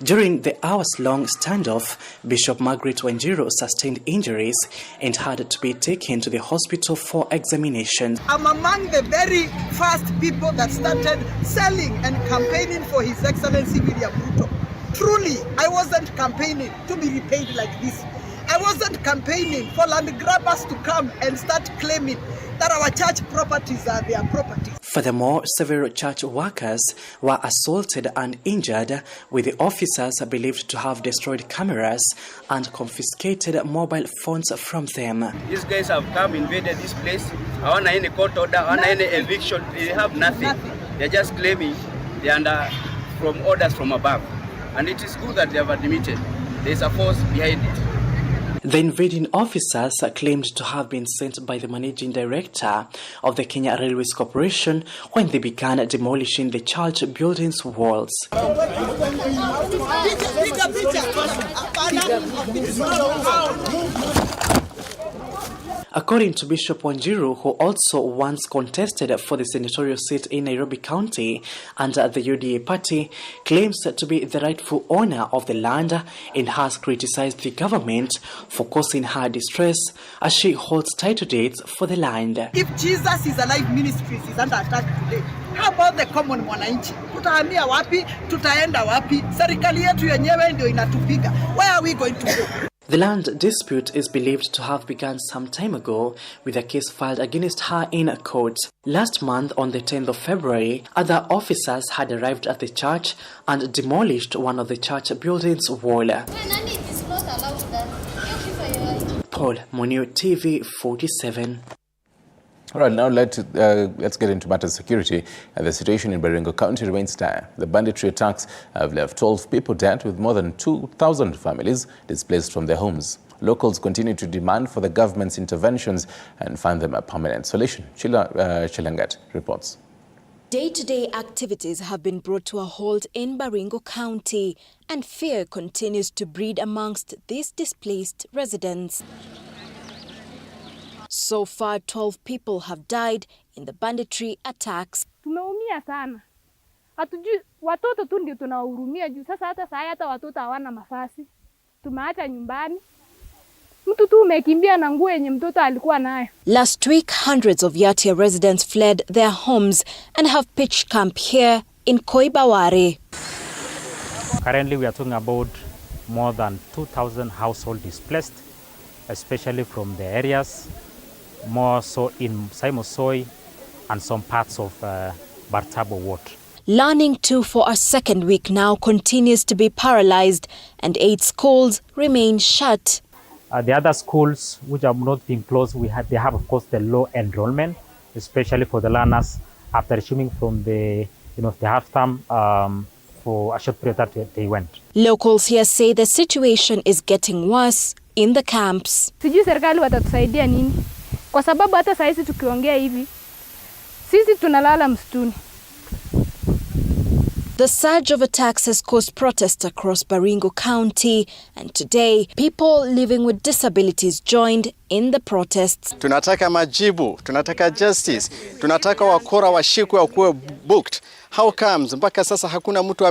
During the hours-long standoff, Bishop Margaret Wanjiru sustained injuries and had to be taken to the hospital for examination. I'm among the very first people that started selling and campaigning for His Excellency William Ruto. Truly, I wasn't campaigning to be repaid like this. I wasn't campaigning for land grabbers to come and start claiming that our church properties are their property. Furthermore, several church workers were assaulted and injured, with the officers believed to have destroyed cameras and confiscated mobile phones from them. These guys have come, invaded this place. I want any court order, I want any eviction. They have nothing. They're just claiming they're under from orders from above. And it is good that they have admitted there's a force behind it. The invading officers claimed to have been sent by the managing director of the Kenya Railways Corporation when they began demolishing the church building's walls. According to Bishop Wanjiru, who also once contested for the senatorial seat in Nairobi County under the UDA party, claims to be the rightful owner of the land and has criticized the government for causing her distress as she holds title deeds for the land. If Jesus is Alive Ministries is under attack today, how about the common mwananchi? Tutahamia wapi? Tutaenda wapi? Serikali yetu yenyewe ndio inatupiga. Where are we going to go? The land dispute is believed to have begun some time ago, with a case filed against her in court. Last month, on the 10th of February, other officers had arrived at the church and demolished one of the church building's wall. Paul Munio, TV 47. All right, now let's get into matters of security. The situation in Baringo County remains dire. The banditry attacks have left 12 people dead, with more than 2,000 families displaced from their homes. Locals continue to demand for the government's interventions and find them a permanent solution. Chilangat reports. Day-to-day activities have been brought to a halt in Baringo County, and fear continues to breed amongst these displaced residents. So far, 12 people have died in the banditry attacks. Tumeumia sana. Hatujui, watoto tu ndio tunawahurumia juu sasa hata watoto hawana mafasi. Tumeacha nyumbani. Mtu tu umekimbia na nguo yenye mtoto alikuwa nayo. Last week, hundreds of Yatia residents fled their homes and have pitched camp here in Koibaware. Currently, we are talking about more than 2,000 households displaced, especially from the areas, more so in Simosoi and some parts of Bartabo ward. Learning 2 for a second week now continues to be paralyzed and 8 schools remain shut. The other schools which have not been closed, they have of course the low enrollment, especially for the learners after resuming from the half term for a short period that they went. Locals here say the situation is getting worse in the camps. Sijui serikali watatusaidia nini? Kwa sababu hata saizi tukiongea hivi, sisi tunalala msituni. The surge of attacks has caused protests across Baringo County, and today, people living with disabilities joined in the protests. Tunataka majibu, tunataka justice, tunataka wakora washikwe wakuwe booked. How comes mpaka sasa hakuna mtu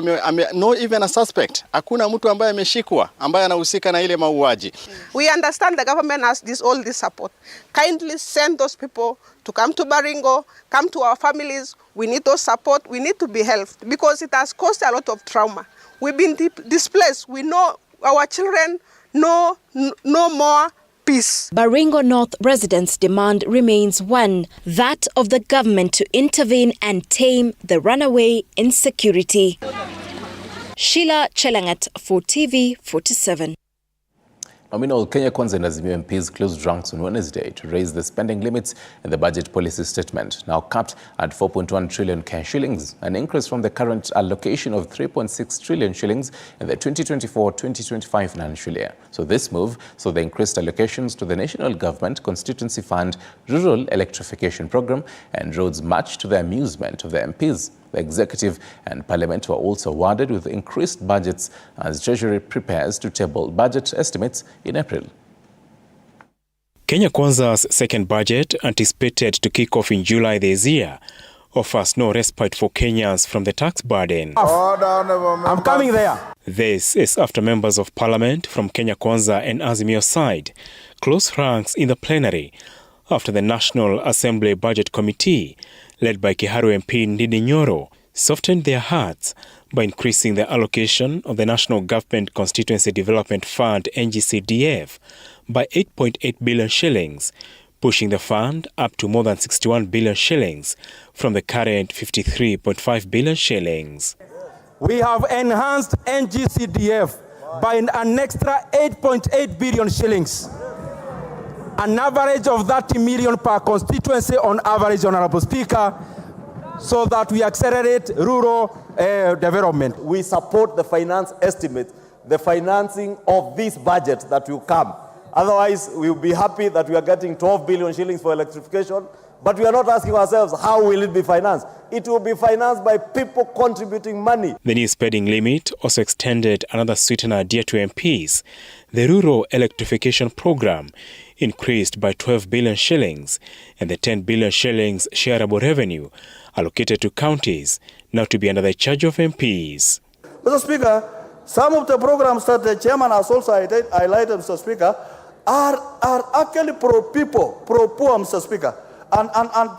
no even a suspect, hakuna mtu ambaye ameshikwa ambaye anahusika na ile mauaji. We understand the government has all this support. Kindly send those people to come to Baringo, come to our families. We need those support. We need to be helped because it has caused a lot of trauma. We've been displaced. We know our children no more peace. Baringo North residents' demand remains one, that of the government to intervene and tame the runaway insecurity. Sheila Chelangat for TV 47. Nominal Kenya Kwanza and Azimio MPs closed ranks on Wednesday to raise the spending limits in the budget policy statement, now capped at 4.1 trillion shillings, an increase from the current allocation of 3.6 trillion shillings in the 2024-2025 financial year. So this move saw the increased allocations to the National Government Constituency Fund, Rural Electrification Program and roads, much to the amusement of the MPs. The Executive and Parliament were also awarded with increased budgets as Treasury prepares to table budget estimates in April. Kenya Kwanza's second budget, anticipated to kick off in July this year, offers no respite for Kenyans from the tax burden. I'm coming there. This is after members of Parliament from Kenya Kwanza and Azimio side closed ranks in the plenary after the National Assembly Budget Committee, led by Kiharu MP Ndindi Nyoro, softened their hearts by increasing the allocation of the National Government Constituency Development Fund NGCDF by 8.8 billion shillings, pushing the fund up to more than 61 billion shillings from the current 53.5 billion shillings. We have enhanced NGCDF by an extra 8.8 billion shillings. An average of 30 million per constituency on average, Honorable Speaker, so that we accelerate rural development. We support the finance estimate, the financing of this budget that will come. Otherwise, we will be happy that we are getting 12 billion shillings for electrification, but we are not asking ourselves, how will it be financed? It will be financed by people contributing money. The new spending limit also extended another sweetener dear to MPs. The Rural Electrification Program increased by 12 billion shillings, and the 10 billion shillings shareable revenue allocated to counties now to be under the charge of MPs. Mr. Speaker, some of the programs that the chairman has also highlighted, Mr. Speaker, are actually pro-people, pro-poor, Mr. Speaker. And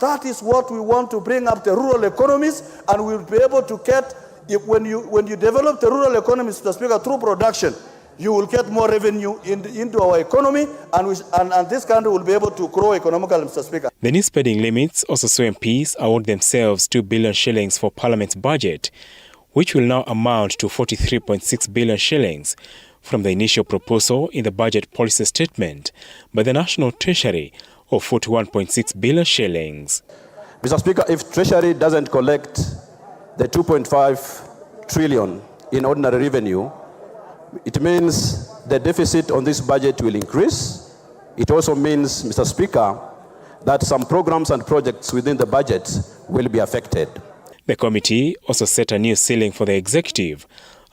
that is what we want to bring up the rural economies, and we'll be able to get, when you develop the rural economies, Mr. Speaker, through production, you will get more revenue into our economy, and this country will be able to grow economically, Mr. Speaker. The new spending limits also saw MPs award themselves 2 billion shillings for Parliament's budget, which will now amount to 43.6 billion shillings from the initial proposal in the budget policy statement by the National Treasury of 41.6 billion shillings. Mr. Speaker, if Treasury doesn't collect the 2.5 trillion in ordinary revenue, it means the deficit on this budget will increase. It also means, Mr. Speaker, that some programs and projects within the budget will be affected. The committee also set a new ceiling for the executive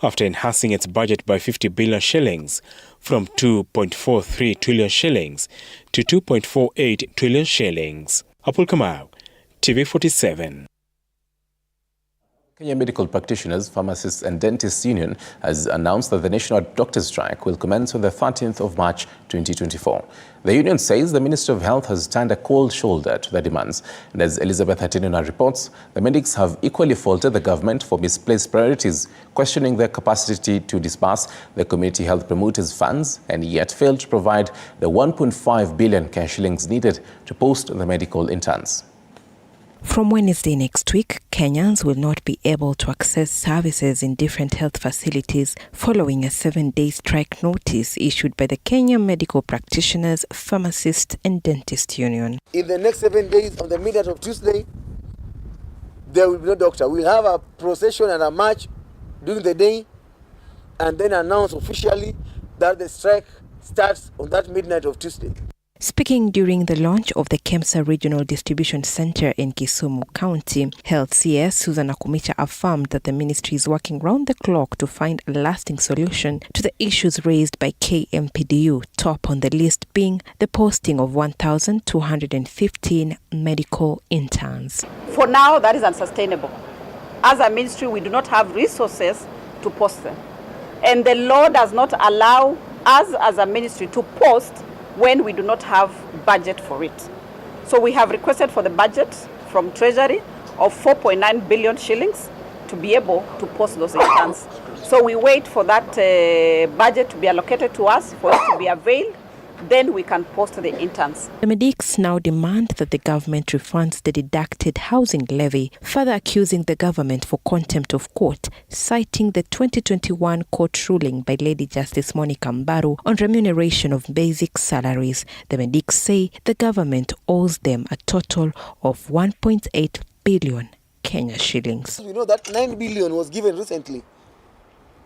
after enhancing its budget by 50 billion shillings from 2.43 trillion shillings to 2.48 trillion shillings. Apul Kamau, TV 47. Kenya Medical Practitioners, Pharmacists and Dentists Union has announced that the national doctors' strike will commence on the 13th of March 2024. The union says the Ministry of Health has turned a cold shoulder to their demands. And as Elizabeth Atinuna reports, the medics have equally faulted the government for misplaced priorities, questioning their capacity to disburse the community health promoters' funds, and yet failed to provide the 1.5 billion cash shillings needed to post the medical interns. From Wednesday next week, Kenyans will not be able to access services in different health facilities following a 7-day strike notice issued by the Kenya Medical Practitioners, Pharmacists and Dentists Union. In the next 7 days, on the midnight of Tuesday, there will be no doctor. We'll have a procession and a march during the day and then announce officially that the strike starts on that midnight of Tuesday. Speaking during the launch of the KEMSA Regional Distribution Center in Kisumu County, Health CS Susan Akumicha affirmed that the ministry is working round the clock to find a lasting solution to the issues raised by KMPDU, top on the list being the posting of 1,215 medical interns. For now, that is unsustainable. As a ministry, we do not have resources to post them. And the law does not allow us as a ministry to post when we do not have budget for it. So we have requested for the budget from Treasury of 4.9 billion shillings to be able to post those interns. So we wait for that budget to be allocated to us, for it to be availed, then we can post the interns. The medics now demand that the government refunds the deducted housing levy, further accusing the government for contempt of court, citing the 2021 court ruling by Lady Justice Monica Mbaru on remuneration of basic salaries. The medics say the government owes them a total of 1.8 billion Kenya shillings. We know that 9 billion was given recently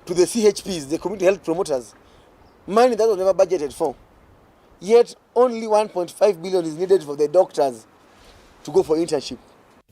to the CHPs, the community health promoters, money that was never budgeted for. Yet only 1.5 billion is needed for the doctors to go for internship.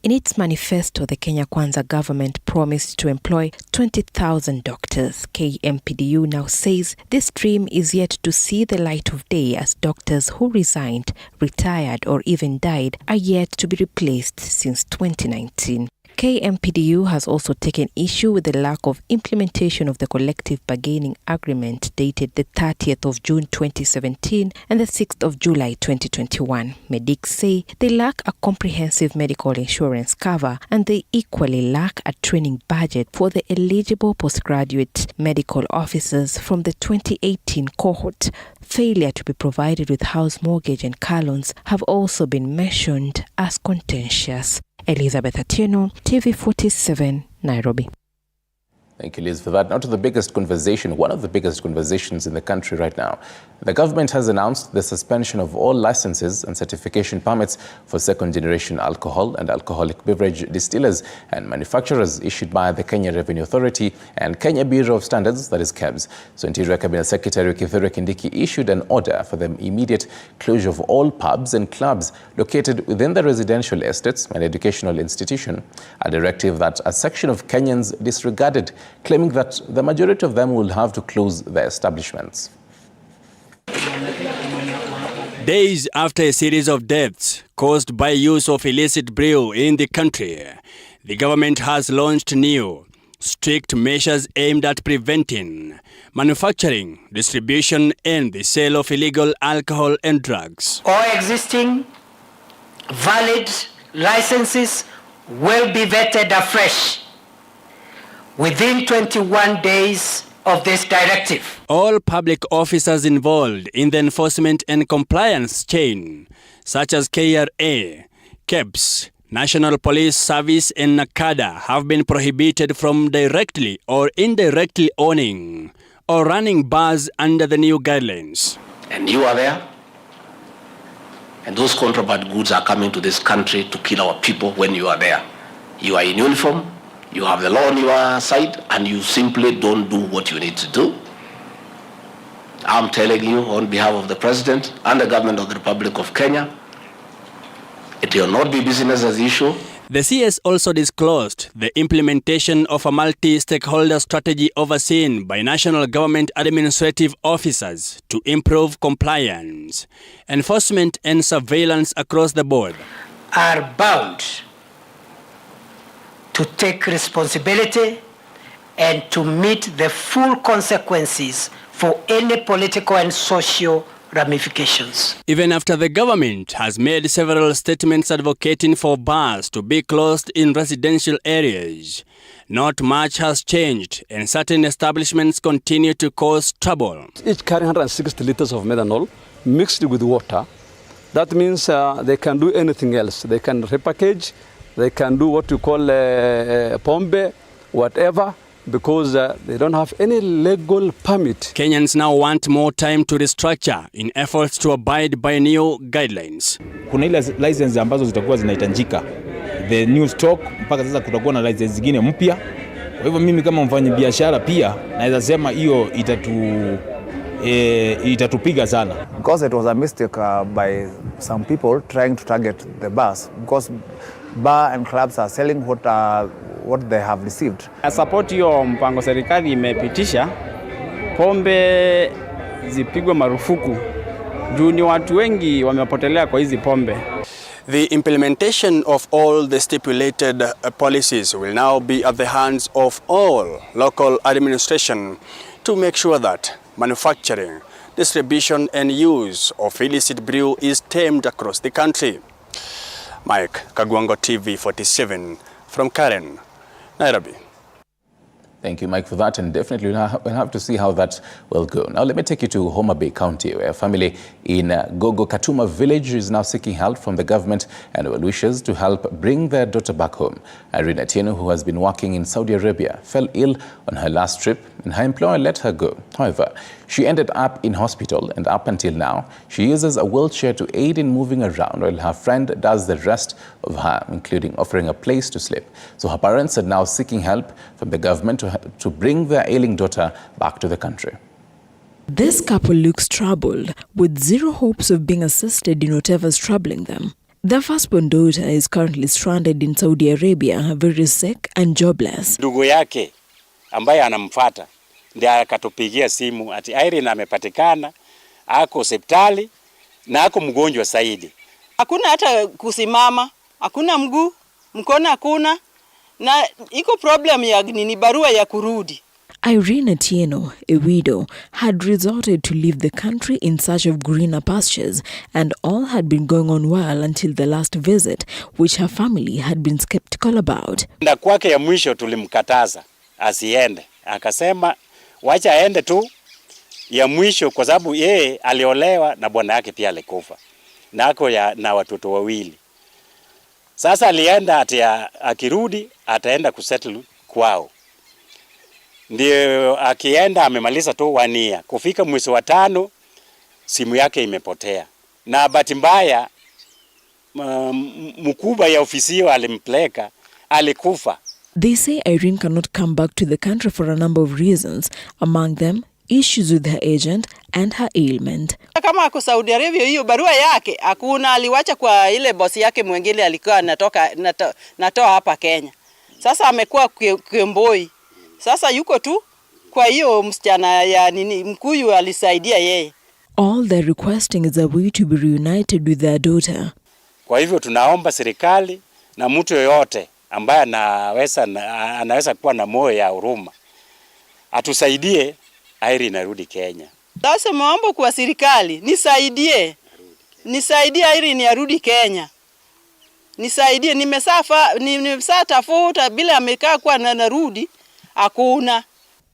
In its manifesto, the Kenya Kwanza government promised to employ 20,000 doctors. KMPDU now says this dream is yet to see the light of day, as doctors who resigned, retired or even died are yet to be replaced since 2019. KMPDU has also taken issue with the lack of implementation of the collective bargaining agreement dated the 30th of June 2017 and the 6th of July 2021. Medics say they lack a comprehensive medical insurance cover and they equally lack a training budget for the eligible postgraduate medical officers from the 2018 cohort. Failure to be provided with house mortgage and car loans have also been mentioned as contentious. Elizabeth Atieno, TV47, Nairobi. Thank you, Liz, for that. Now to the biggest conversation, one of the biggest conversations in the country right now. The government has announced the suspension of all licenses and certification permits for second-generation alcohol and alcoholic beverage distillers and manufacturers issued by the Kenya Revenue Authority and Kenya Bureau of Standards, that is KEBS. So Interior Cabinet Secretary Kithure Kindiki issued an order for the immediate closure of all pubs and clubs located within the residential estates and educational institution, a directive that a section of Kenyans disregarded, claiming that the majority of them will have to close their establishments. Days after a series of deaths caused by use of illicit brew in the country, the government has launched new, strict measures aimed at preventing manufacturing, distribution, and the sale of illegal alcohol and drugs. All existing valid licenses will be vetted afresh within 21 days of this directive. All public officers involved in the enforcement and compliance chain, such as KRA, KEBS, National Police Service and NACADA, have been prohibited from directly or indirectly owning or running bars under the new guidelines. And you are there, and those contraband goods are coming to this country to kill our people when you are there. You are in uniform, you have the law on your side, and you simply don't do what you need to do. I'm telling you on behalf of the President and the government of the Republic of Kenya, it will not be business as usual. The CS also disclosed the implementation of a multi-stakeholder strategy overseen by national government administrative officers to improve compliance, enforcement and surveillance across the board. Are bound to take responsibility and to meet the full consequences for any political and social ramifications. Even after the government has made several statements advocating for bars to be closed in residential areas, not much has changed and certain establishments continue to cause trouble. Each carrying 160 liters of methanol mixed with water. That means they can do anything else. They can repackage, they can do what you call pombe, whatever, because they don't have any legal permit. Kenyans now want more time to restructure in efforts to abide by new guidelines. Kuna ile license ambazo zitakuwa zinahitajika. The new stock mpaka sasa kutakuwa na license zingine mpya. Kwa hivyo mimi kama mfanyabiashara pia naweza sema hiyo itatupiga sana. Because it was a mistake by some people trying to target the bars, because bar and clubs are selling what they have received. I support hiyo mpango serikali imepitisha, pombe zipigwe marufuku juu ni watu wengi wamepotelea kwa hizi pombe. The implementation of all the stipulated policies will now be at the hands of all local administration to make sure that manufacturing, distribution and use of illicit brew is tamed across the country. Mike Kagwango, TV 47 from Karen, Nairobi. Thank you, Mike, for that, and definitely we'll have to see how that will go. Now, let me take you to Homa Bay County, where a family in Gogo Katuma village is now seeking help from the government and well wishes to help bring their daughter back home. Irene Atieno, who has been working in Saudi Arabia, fell ill on her last trip and her employer let her go. However, she ended up in hospital, and up until now, she uses a wheelchair to aid in moving around while her friend does the rest of her, including offering a place to sleep. So her parents are now seeking help from the government to bring their ailing daughter back to the country. This couple looks troubled, with zero hopes of being assisted in whatever's troubling them. Their firstborn daughter is currently stranded in Saudi Arabia, very sick and jobless. Ndugu yake ambaye anamfuata ndiye akatupigia simu ati Irene amepatikana, ako hospitali na ako mgonjwa zaidi. Hakuna hata kusimama, hakuna mguu, mkono hakuna, na iko problem ya nini, barua ya kurudi. Irene Atieno, a widow, had resorted to leave the country in search of greener pastures, and all had been going on well until the last visit, which her family had been skeptical about. Na kwake ya mwisho tulimkataza asiende. Akasema wacha aende tu ya mwisho kwa sababu yeye aliolewa na bwana yake pia alikufa. Na ako na watoto wawili. Sasa alienda ati akirudi ataenda kusettle kwao. Ndio akienda amemaliza tu 1 year. Kufika mwezi wa 5 simu yake imepotea. Na bahati mbaya mkubwa ya ofisi alimpeleka alikufa. They say Irene cannot come back to the country for a number of reasons, among them issues with her agent and her ailment. Kama ako Saudi Arabia, hiyo barua yake hakuna, aliwacha kwa ile bosi yake mwingine alikuwa natoa hapa Kenya. Sasa amekuwa Kemboi. Sasa yuko tu kwa hiyo msichana ya nini Mkuyu alisaidia yeye. All they're requesting is a way to be reunited with their daughter. Kwa hivyo tunaomba serikali na mtu yoyote ambaye anaweza kuwa na moyo ya huruma atusaidie Irene arudi Kenya. Sasa maombi kwa serikali, nisaidie Irene arudi Kenya. Nisaidie, nimesatafuta bila amekaa kwa narudi hakuna.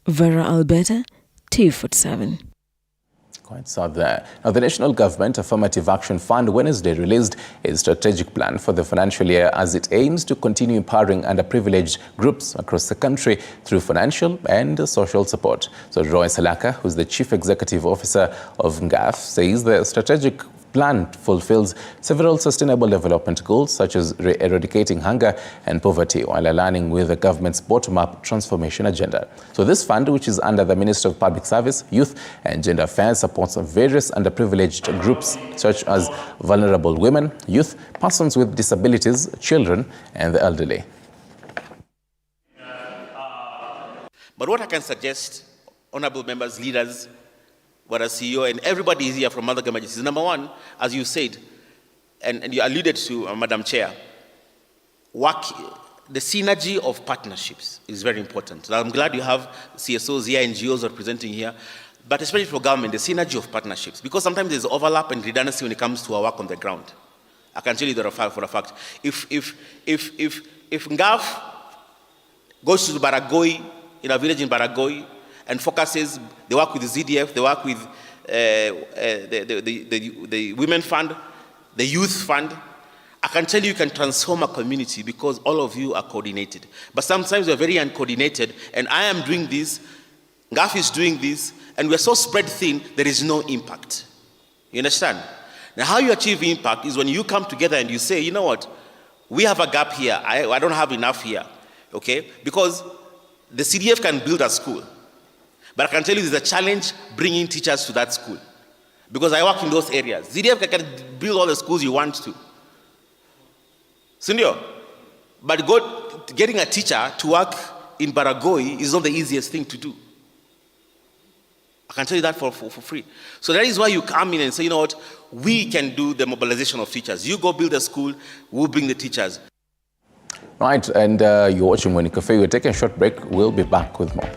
Vera Alberta, TV47. Quite sad there. Now, the National Government Affirmative Action Fund Wednesday released its strategic plan for the financial year as it aims to continue empowering underprivileged groups across the country through financial and social support. So Roy Salaka, who's the Chief Executive Officer of NGAF, says the strategic plan fulfills several sustainable development goals such as eradicating hunger and poverty while aligning with the government's bottom-up transformation agenda. So this fund, which is under the Ministry of Public Service, Youth and Gender Affairs, supports various underprivileged groups such as vulnerable women, youth, persons with disabilities, children and the elderly. But what I can suggest, honorable members, leaders, what a CEO and everybody is here from other government agencies. Number one, as you said, and you alluded to, Madam Chair, work the synergy of partnerships is very important. I'm glad you have CSOs here, NGOs representing here, but especially for government, the synergy of partnerships, because sometimes there's overlap and redundancy when it comes to our work on the ground. I can tell you that for a fact. If Ngaf goes to Baragoi, in a village in Baragoi, and focuses, they work with the ZDF, they work with the Women Fund, the Youth Fund, I can tell you can transform a community because all of you are coordinated. But sometimes we're very uncoordinated, and I am doing this, Ngaf is doing this, and we're so spread thin, there is no impact. You understand? Now, how you achieve impact is when you come together and you say, you know what, we have a gap here, I don't have enough here, okay? Because the CDF can build a school, but I can tell you there's a challenge bringing teachers to that school. Because I work in those areas. CDF can build all the schools you want to. Sindio? But getting a teacher to work in Baragoi is not the easiest thing to do. I can tell you that for free. So that is why you come in and say, you know what, we can do the mobilization of teachers. You go build a school, we'll bring the teachers. Right, and you're watching Morning Cafe. We're taking a short break. We'll be back with more.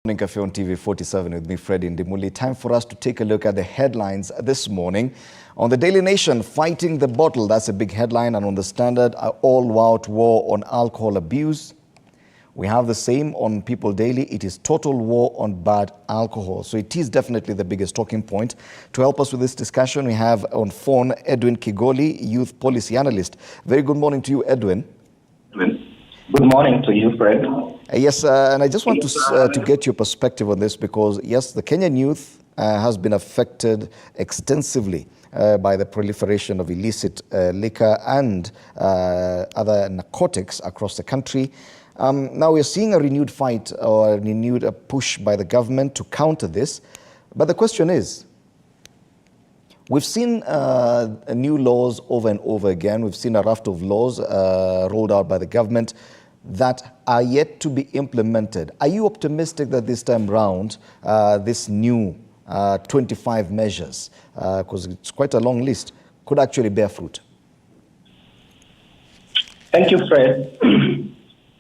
Morning Cafe on TV 47 with me, Freddie Ndimuli. Time for us to take a look at the headlines this morning. On the Daily Nation, fighting the bottle, that's a big headline. And on the Standard, all-out war on alcohol abuse. We have the same on People Daily. It is total war on bad alcohol. So it is definitely the biggest talking point. To help us with this discussion, we have on phone Edwin Kigoli, youth policy analyst. Very good morning to you, Edwin. Good morning to you, Fred. Yes, and I just want to get your perspective on this because, yes, the Kenyan youth has been affected extensively by the proliferation of illicit liquor and other narcotics across the country. Now we're seeing a renewed fight or a renewed push by the government to counter this. But the question is, we've seen new laws over and over again. We've seen a raft of laws rolled out by the government that are yet to be implemented. Are you optimistic that this time round, this new 25 measures, because it's quite a long list, could actually bear fruit? Thank you, Fred.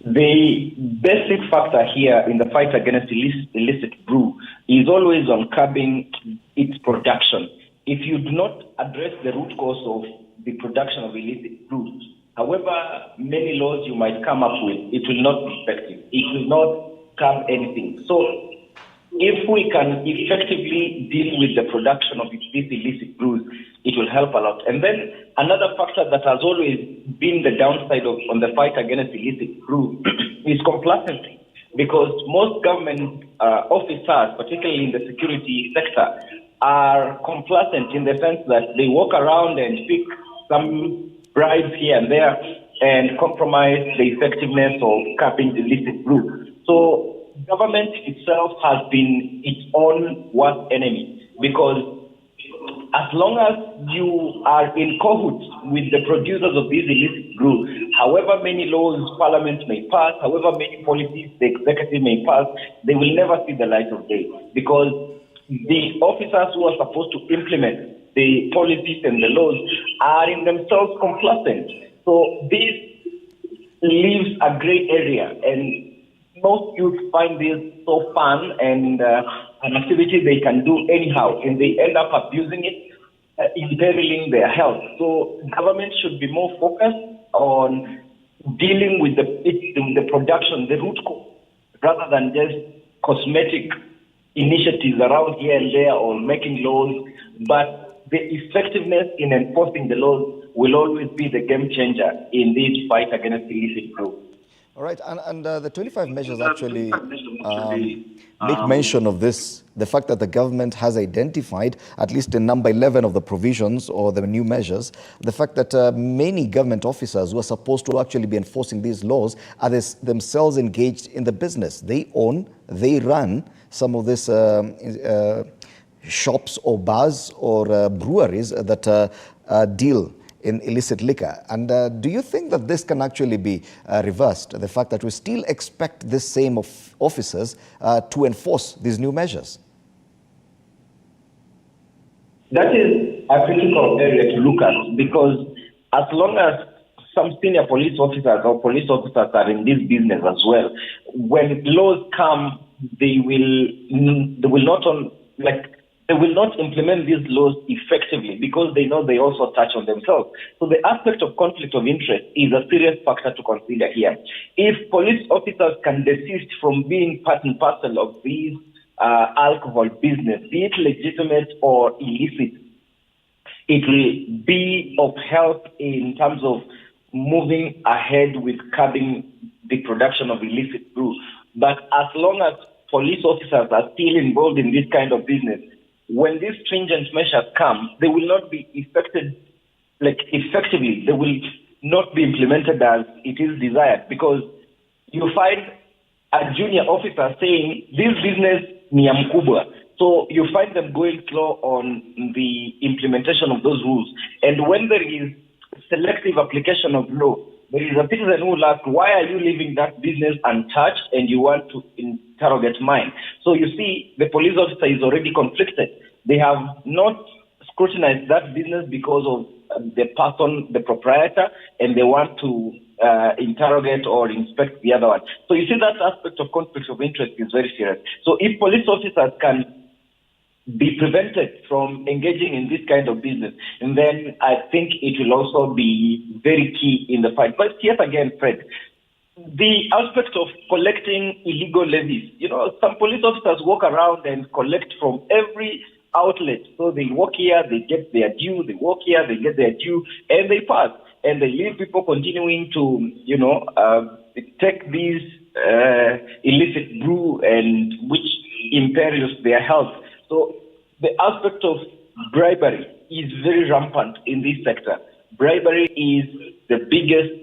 The basic factor here in the fight against illicit brew is always on curbing its production. If you do not address the root cause of the production of illicit brews, however many laws you might come up with, it will not be effective. It will not curb anything. So if we can effectively deal with the production of these illicit brews, it will help a lot. And then another factor that has always been the downside on the fight against illicit brew is complacency, because most government officers, particularly in the security sector, are complacent in the sense that they walk around and pick some bribes here and there and compromise the effectiveness of curbing illicit brew. So government itself has been its own worst enemy, because as long as you are in cahoots with the producers of these illicit brew, however many laws Parliament may pass, however many policies the executive may pass, they will never see the light of day, because the officers who are supposed to implement the policies and the laws are in themselves complacent. So this leaves a gray area, and most youth find this so fun and an activity they can do anyhow, and they end up abusing it, imperiling their health. So government should be more focused on dealing with the production, the root cause, rather than just cosmetic initiatives around here and there or making laws. But the effectiveness in enforcing the laws will always be the game changer in this fight against illicit brew. All right, and the 25 measures actually make mention of this, the fact that the government has identified, at least in number 11 of the provisions or the new measures, the fact that many government officers who are supposed to actually be enforcing these laws are themselves engaged in the business. They own, they run some of these shops or bars or breweries that deal in illicit liquor. And do you think that this can actually be reversed, the fact that we still expect this same officers to enforce these new measures? That is a critical area to look at, because as long as some senior police officers or police officers are in this business as well, when laws come, they will not implement these laws effectively, because they know they also touch on themselves. So the aspect of conflict of interest is a serious factor to consider here. If police officers can desist from being part and parcel of these alcohol business, be it legitimate or illicit, it will be of help in terms of moving ahead with curbing the production of illicit brew. But as long as police officers are still involved in this kind of business, when these stringent measures come, they will not be effectively. They will not be implemented as it is desired, because you find a junior officer saying this business ni ya mkubwa. So you find them going slow on the implementation of those rules. And when there is selective application of law, there is a citizen who will ask, why are you leaving that business untouched and you want to interrogate mine? So you see, the police officer is already conflicted. They have not scrutinized that business because of the person, the proprietor, and they want to interrogate or inspect the other one. So you see that aspect of conflict of interest is very serious. So if police officers can be prevented from engaging in this kind of business, and then I think it will also be very key in the fight. But yet again, Fred, the aspect of collecting illegal levies, some police officers walk around and collect from every outlet. So they walk here, they get their due, they walk here, they get their due, and they pass. And they leave people continuing to, take these illicit brew and which imperils their health. So the aspect of bribery is very rampant in this sector. Bribery is the biggest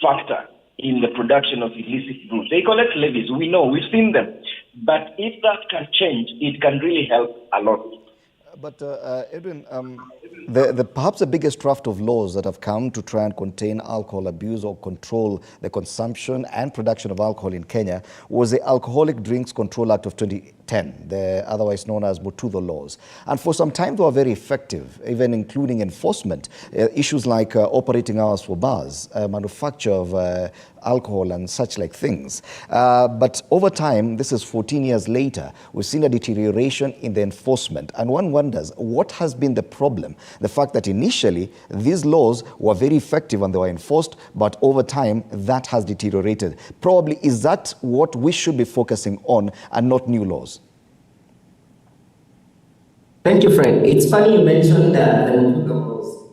factor in the production of illicit brew. They collect levies, we know, we've seen them. But if that can change, it can really help a lot. But Edwin, perhaps the biggest draft of laws that have come to try and contain alcohol abuse or control the consumption and production of alcohol in Kenya was the Alcoholic Drinks Control Act of 2010, the otherwise known as Mutuzo laws. And for some time they were very effective, even including enforcement. Issues like operating hours for bars, manufacture of alcohol and such like things. But over time, this is 14 years later, we've seen a deterioration in the enforcement. And one wonders, what has been the problem? The fact that initially these laws were very effective and they were enforced, but over time that has deteriorated. Probably is that what we should be focusing on and not new laws? Thank you, Fred. It's funny you mentioned the Mutuzo laws.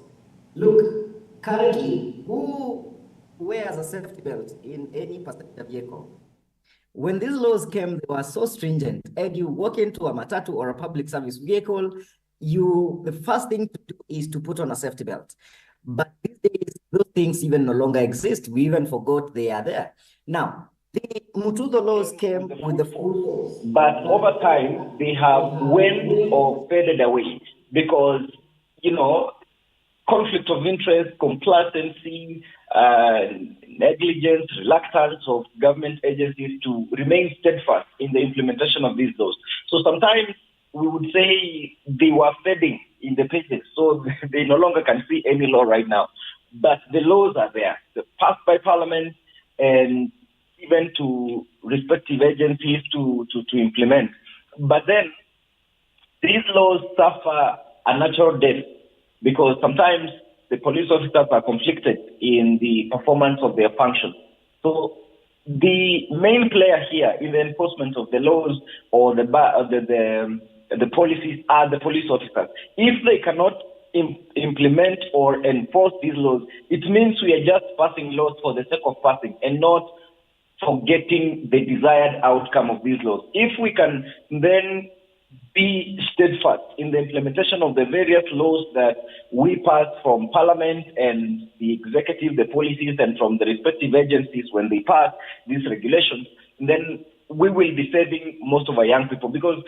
Look, currently, who wears a safety belt in any passenger vehicle? When these laws came, they were so stringent. And you walk into a matatu or a public service vehicle, the first thing to do is to put on a safety belt. But these days, those things even no longer exist. We even forgot they are there. Now, the Mutuzo laws came with the full force. But over time, they have waned or faded away because, conflict of interest, complacency, negligence, reluctance of government agencies to remain steadfast in the implementation of these laws. So sometimes we would say they were fading in the pages, so they no longer can see any law right now. But the laws are there. They're passed by Parliament and even to respective agencies to implement. But then these laws suffer a natural death because sometimes the police officers are conflicted in the performance of their function. So the main player here in the enforcement of the laws or the policies are the police officers. If they cannot implement or enforce these laws, it means we are just passing laws for the sake of passing and not for getting the desired outcome of these laws. If we can then be steadfast in the implementation of the various laws that we pass from Parliament and the executive, the policies, and from the respective agencies when they pass these regulations, then we will be saving most of our young people because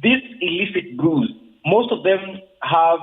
these illicit brews, most of them have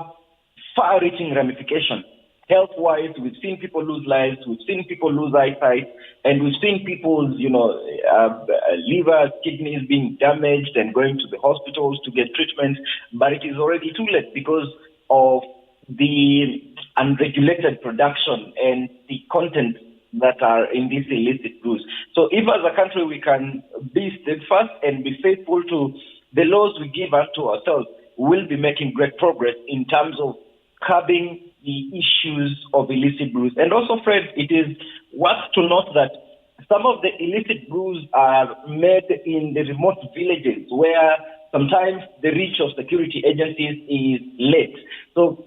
far-reaching ramifications. Health-wise, we've seen people lose lives, we've seen people lose eyesight, and we've seen people's, liver, kidneys being damaged and going to the hospitals to get treatment. But it is already too late because of the unregulated production and the content that are in these illicit brews. So if as a country we can be steadfast and be faithful to the laws we give unto ourselves, we'll be making great progress in terms of curbing the issues of illicit brews. And also, Fred, it is worth to note that some of the illicit brews are made in the remote villages where sometimes the reach of security agencies is late. So,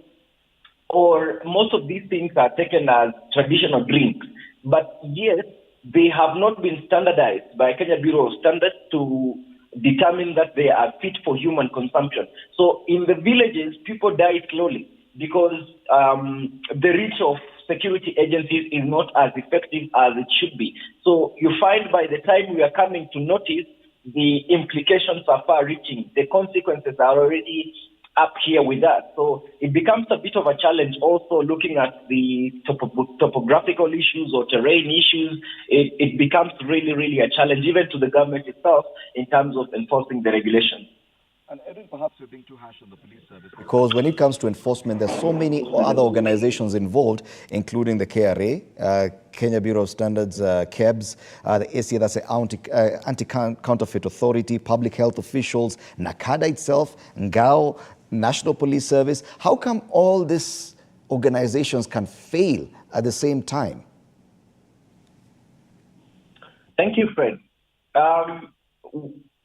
or most of these things are taken as traditional drinks. But yes, they have not been standardized by Kenya Bureau of Standards to determine that they are fit for human consumption. So in the villages, people die slowly because the reach of security agencies is not as effective as it should be. So you find by the time we are coming to notice, the implications are far-reaching. The consequences are already up here with us. So it becomes a bit of a challenge also looking at the topographical issues or terrain issues. It becomes really, really a challenge even to the government itself in terms of enforcing the regulations. And Edwin, perhaps you're being too harsh on the police service. Because when it comes to enforcement, there's so many other organizations involved, including the KRA, Kenya Bureau of Standards, KEBS, the ACA, that's the Anti-Counterfeit Authority, public health officials, NACADA itself, NGAO, National Police Service. How come all these organizations can fail at the same time? Thank you, Fred.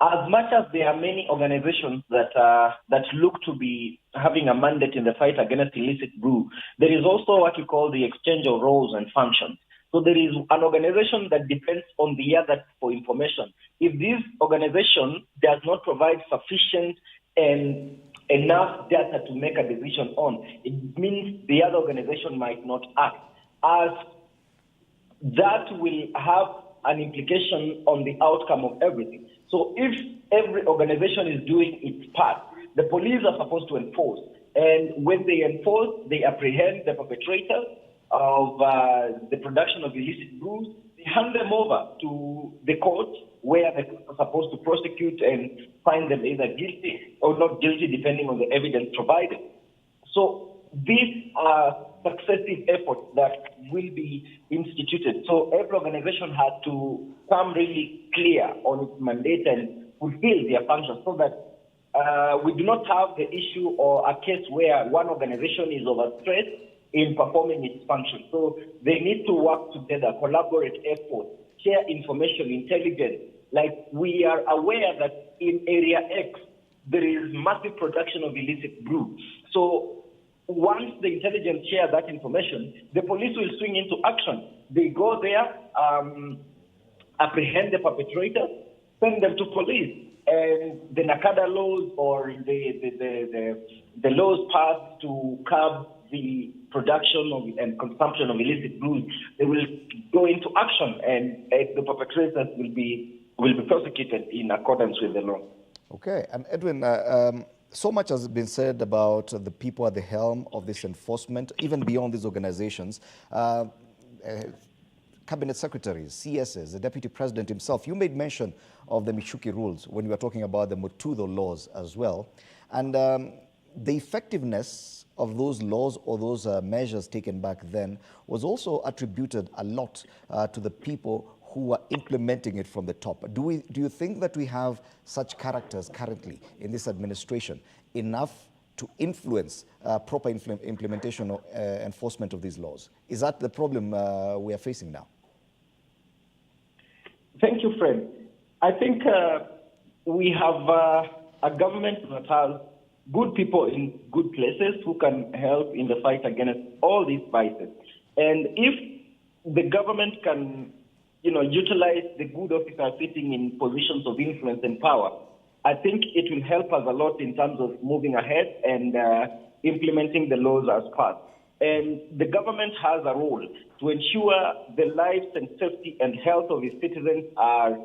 As much as there are many organizations that look to be having a mandate in the fight against illicit brew, there is also what you call the exchange of roles and functions. So there is an organization that depends on the other for information. If this organization does not provide sufficient and enough data to make a decision on, it means the other organization might not act, as that will have an implication on the outcome of everything. So if every organization is doing its part, the police are supposed to enforce. And when they enforce, they apprehend the perpetrators of the production of illicit brews, they hand them over to the court where they're supposed to prosecute and find them either guilty or not guilty, depending on the evidence provided. So these are successive efforts that will be instituted. So every organization has to come really clear on its mandate and fulfill their functions, so that we do not have the issue or a case where one organization is overstressed in performing its function. So they need to work together, collaborate efforts, share information, intelligence. Like, we are aware that in Area X, there is massive production of illicit brew. So once the intelligence share that information, the police will swing into action. They go there, apprehend the perpetrators, send them to police, and the NACADA laws or the laws passed to curb the production of and consumption of illicit brews, they will go into action, and the perpetrators will be prosecuted in accordance with the law. Okay, and Edwin, so much has been said about the people at the helm of this enforcement, even beyond these organizations. Cabinet secretaries, CSs, the deputy president himself. You made mention of the Michuki rules when you were talking about the Mutudo laws as well. And the effectiveness of those laws or those measures taken back then was also attributed a lot to the people who are implementing it from the top. Do you think that we have such characters currently in this administration enough to influence proper implementation or enforcement of these laws? Is that the problem we are facing now? Thank you, Fred. I think we have a government that has good people in good places who can help in the fight against all these vices. And if the government can, utilize the good officers sitting in positions of influence and power, I think it will help us a lot in terms of moving ahead and implementing the laws as passed. And the government has a role to ensure the lives and safety and health of its citizens are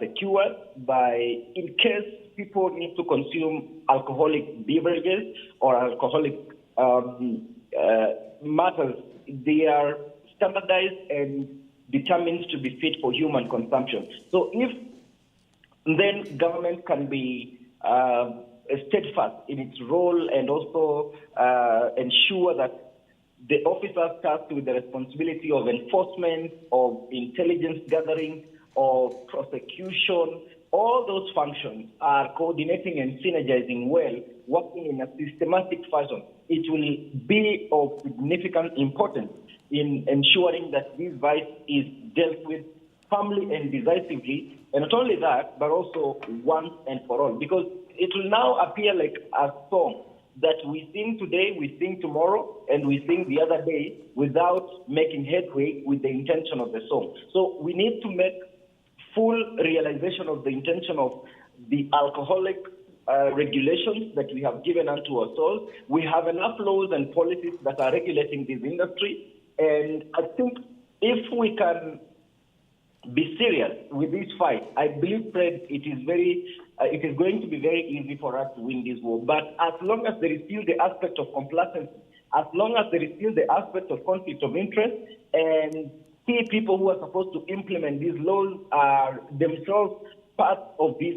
secured by, in case people need to consume alcoholic beverages or alcoholic matters, they are standardized and determined to be fit for human consumption. So if then government can be steadfast in its role and also ensure that the officers tasked with the responsibility of enforcement, of intelligence gathering, of prosecution, all those functions are coordinating and synergizing well, working in a systematic fashion. It will be of significant importance in ensuring that this vice is dealt with firmly and decisively, and not only that, but also once and for all, because it will now appear like a song that we sing today, we sing tomorrow, and we sing the other day without making headway with the intention of the song. So we need to make full realization of the intention of the alcoholic regulations that we have given unto ourselves. We have enough laws and policies that are regulating this industry, and I think if we can be serious with this fight, I believe, Fred, it is going to be very easy for us to win this war. But as long as there is still the aspect of complacency, as long as there is still the aspect of conflict of interest, and key people who are supposed to implement these laws are themselves part of this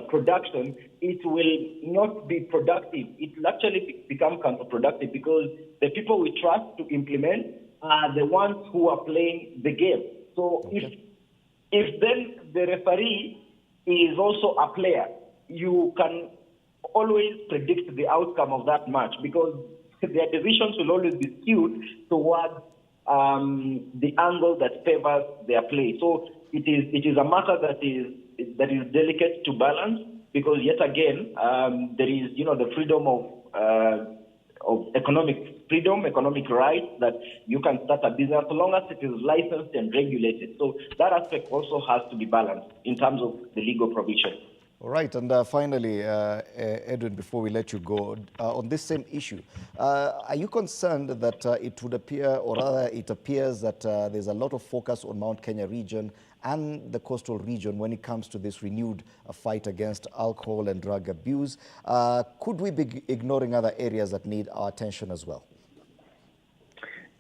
production, it will not be productive. It will actually become counterproductive because the people we trust to implement are the ones who are playing the game. So if then the referee is also a player, you can always predict the outcome of that match because their decisions will always be skewed towards the angle that favors their play. So it is a matter that is delicate to balance because yet again there is the freedom of economic freedom, economic rights that you can start a business so long as it is licensed and regulated. So that aspect also has to be balanced in terms of the legal provision. All right, and finally, Edwin, before we let you go, on this same issue, are you concerned that it would appear, or rather it appears that there's a lot of focus on Mount Kenya region and the coastal region when it comes to this renewed fight against alcohol and drug abuse? Could we be ignoring other areas that need our attention as well?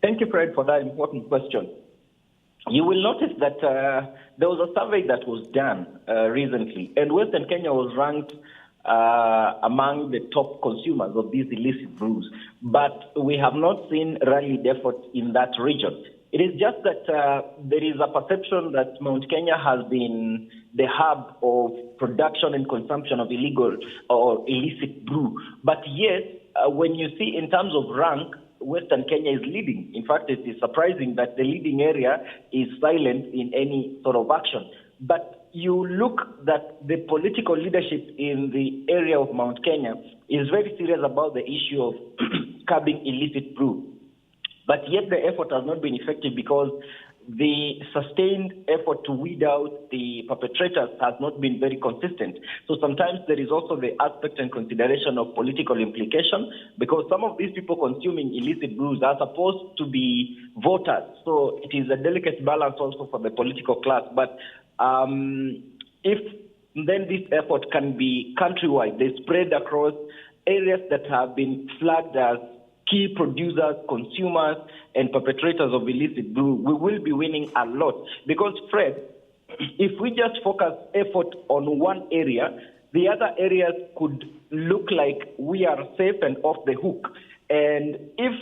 Thank you, Fred, for that important question. You will notice that there was a survey that was done recently, and Western Kenya was ranked among the top consumers of these illicit brews. But we have not seen rallied efforts in that region. It is just that there is a perception that Mount Kenya has been the hub of production and consumption of illegal or illicit brew. But yes, when you see in terms of rank, Western Kenya is leading. In fact, it is surprising that the leading area is silent in any sort of action. But you look that the political leadership in the area of Mount Kenya is very serious about the issue of curbing illicit brew. But yet the effort has not been effective because the sustained effort to weed out the perpetrators has not been very consistent. So sometimes there is also the aspect and consideration of political implication because some of these people consuming illicit brews are supposed to be voters. So it is a delicate balance also for the political class. But if then this effort can be countrywide, they spread across areas that have been flagged as key producers, consumers, and perpetrators of illicit brew, we will be winning a lot. Because, Fred, if we just focus effort on one area, the other areas could look like we are safe and off the hook. And if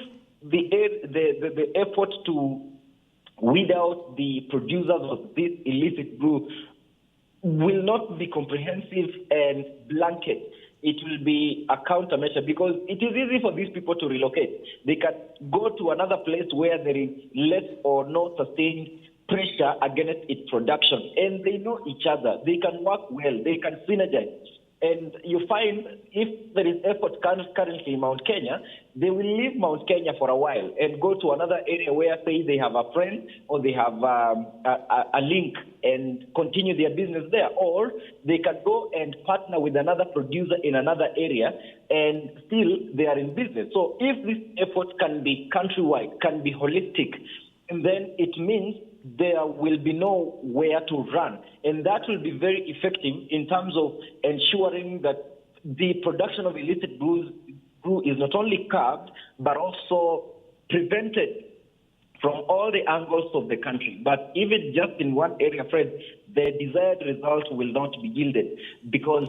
the effort to weed out the producers of this illicit brew will not be comprehensive and blanket, it will be a countermeasure because it is easy for these people to relocate. They can go to another place where there is less or no sustained pressure against its production. And they know each other. They can work well. They can synergize. And you find if there is effort currently in Mount Kenya, they will leave Mount Kenya for a while and go to another area where, say, they have a friend or they have a link and continue their business there. Or they can go and partner with another producer in another area and still they are in business. So if this effort can be countrywide, can be holistic, then it means there will be nowhere to run. And that will be very effective in terms of ensuring that the production of illicit brew is not only curbed, but also prevented from all the angles of the country. But even just in one area, Fred, the desired result will not be yielded because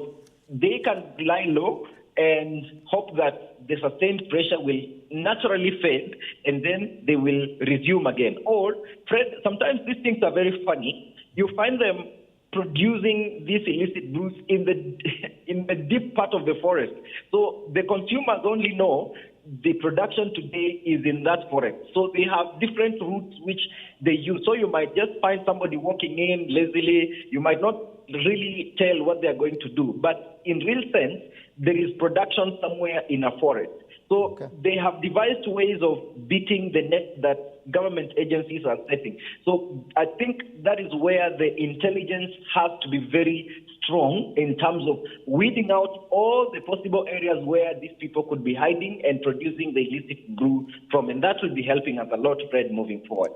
they can lie low and hope that the sustained pressure will naturally fade and then they will resume again. Or, Fred, sometimes these things are very funny. You find them producing these illicit brews in the deep part of the forest. So the consumers only know the production today is in that forest. So they have different routes which they use. So you might just find somebody walking in lazily. You might not really tell what they are going to do. But in real sense, there is production somewhere in a forest. So they have devised ways of beating the net that government agencies are setting. So I think that is where the intelligence has to be very strong in terms of weeding out all the possible areas where these people could be hiding and producing the illicit brew from. And that will be helping us a lot, Fred, moving forward.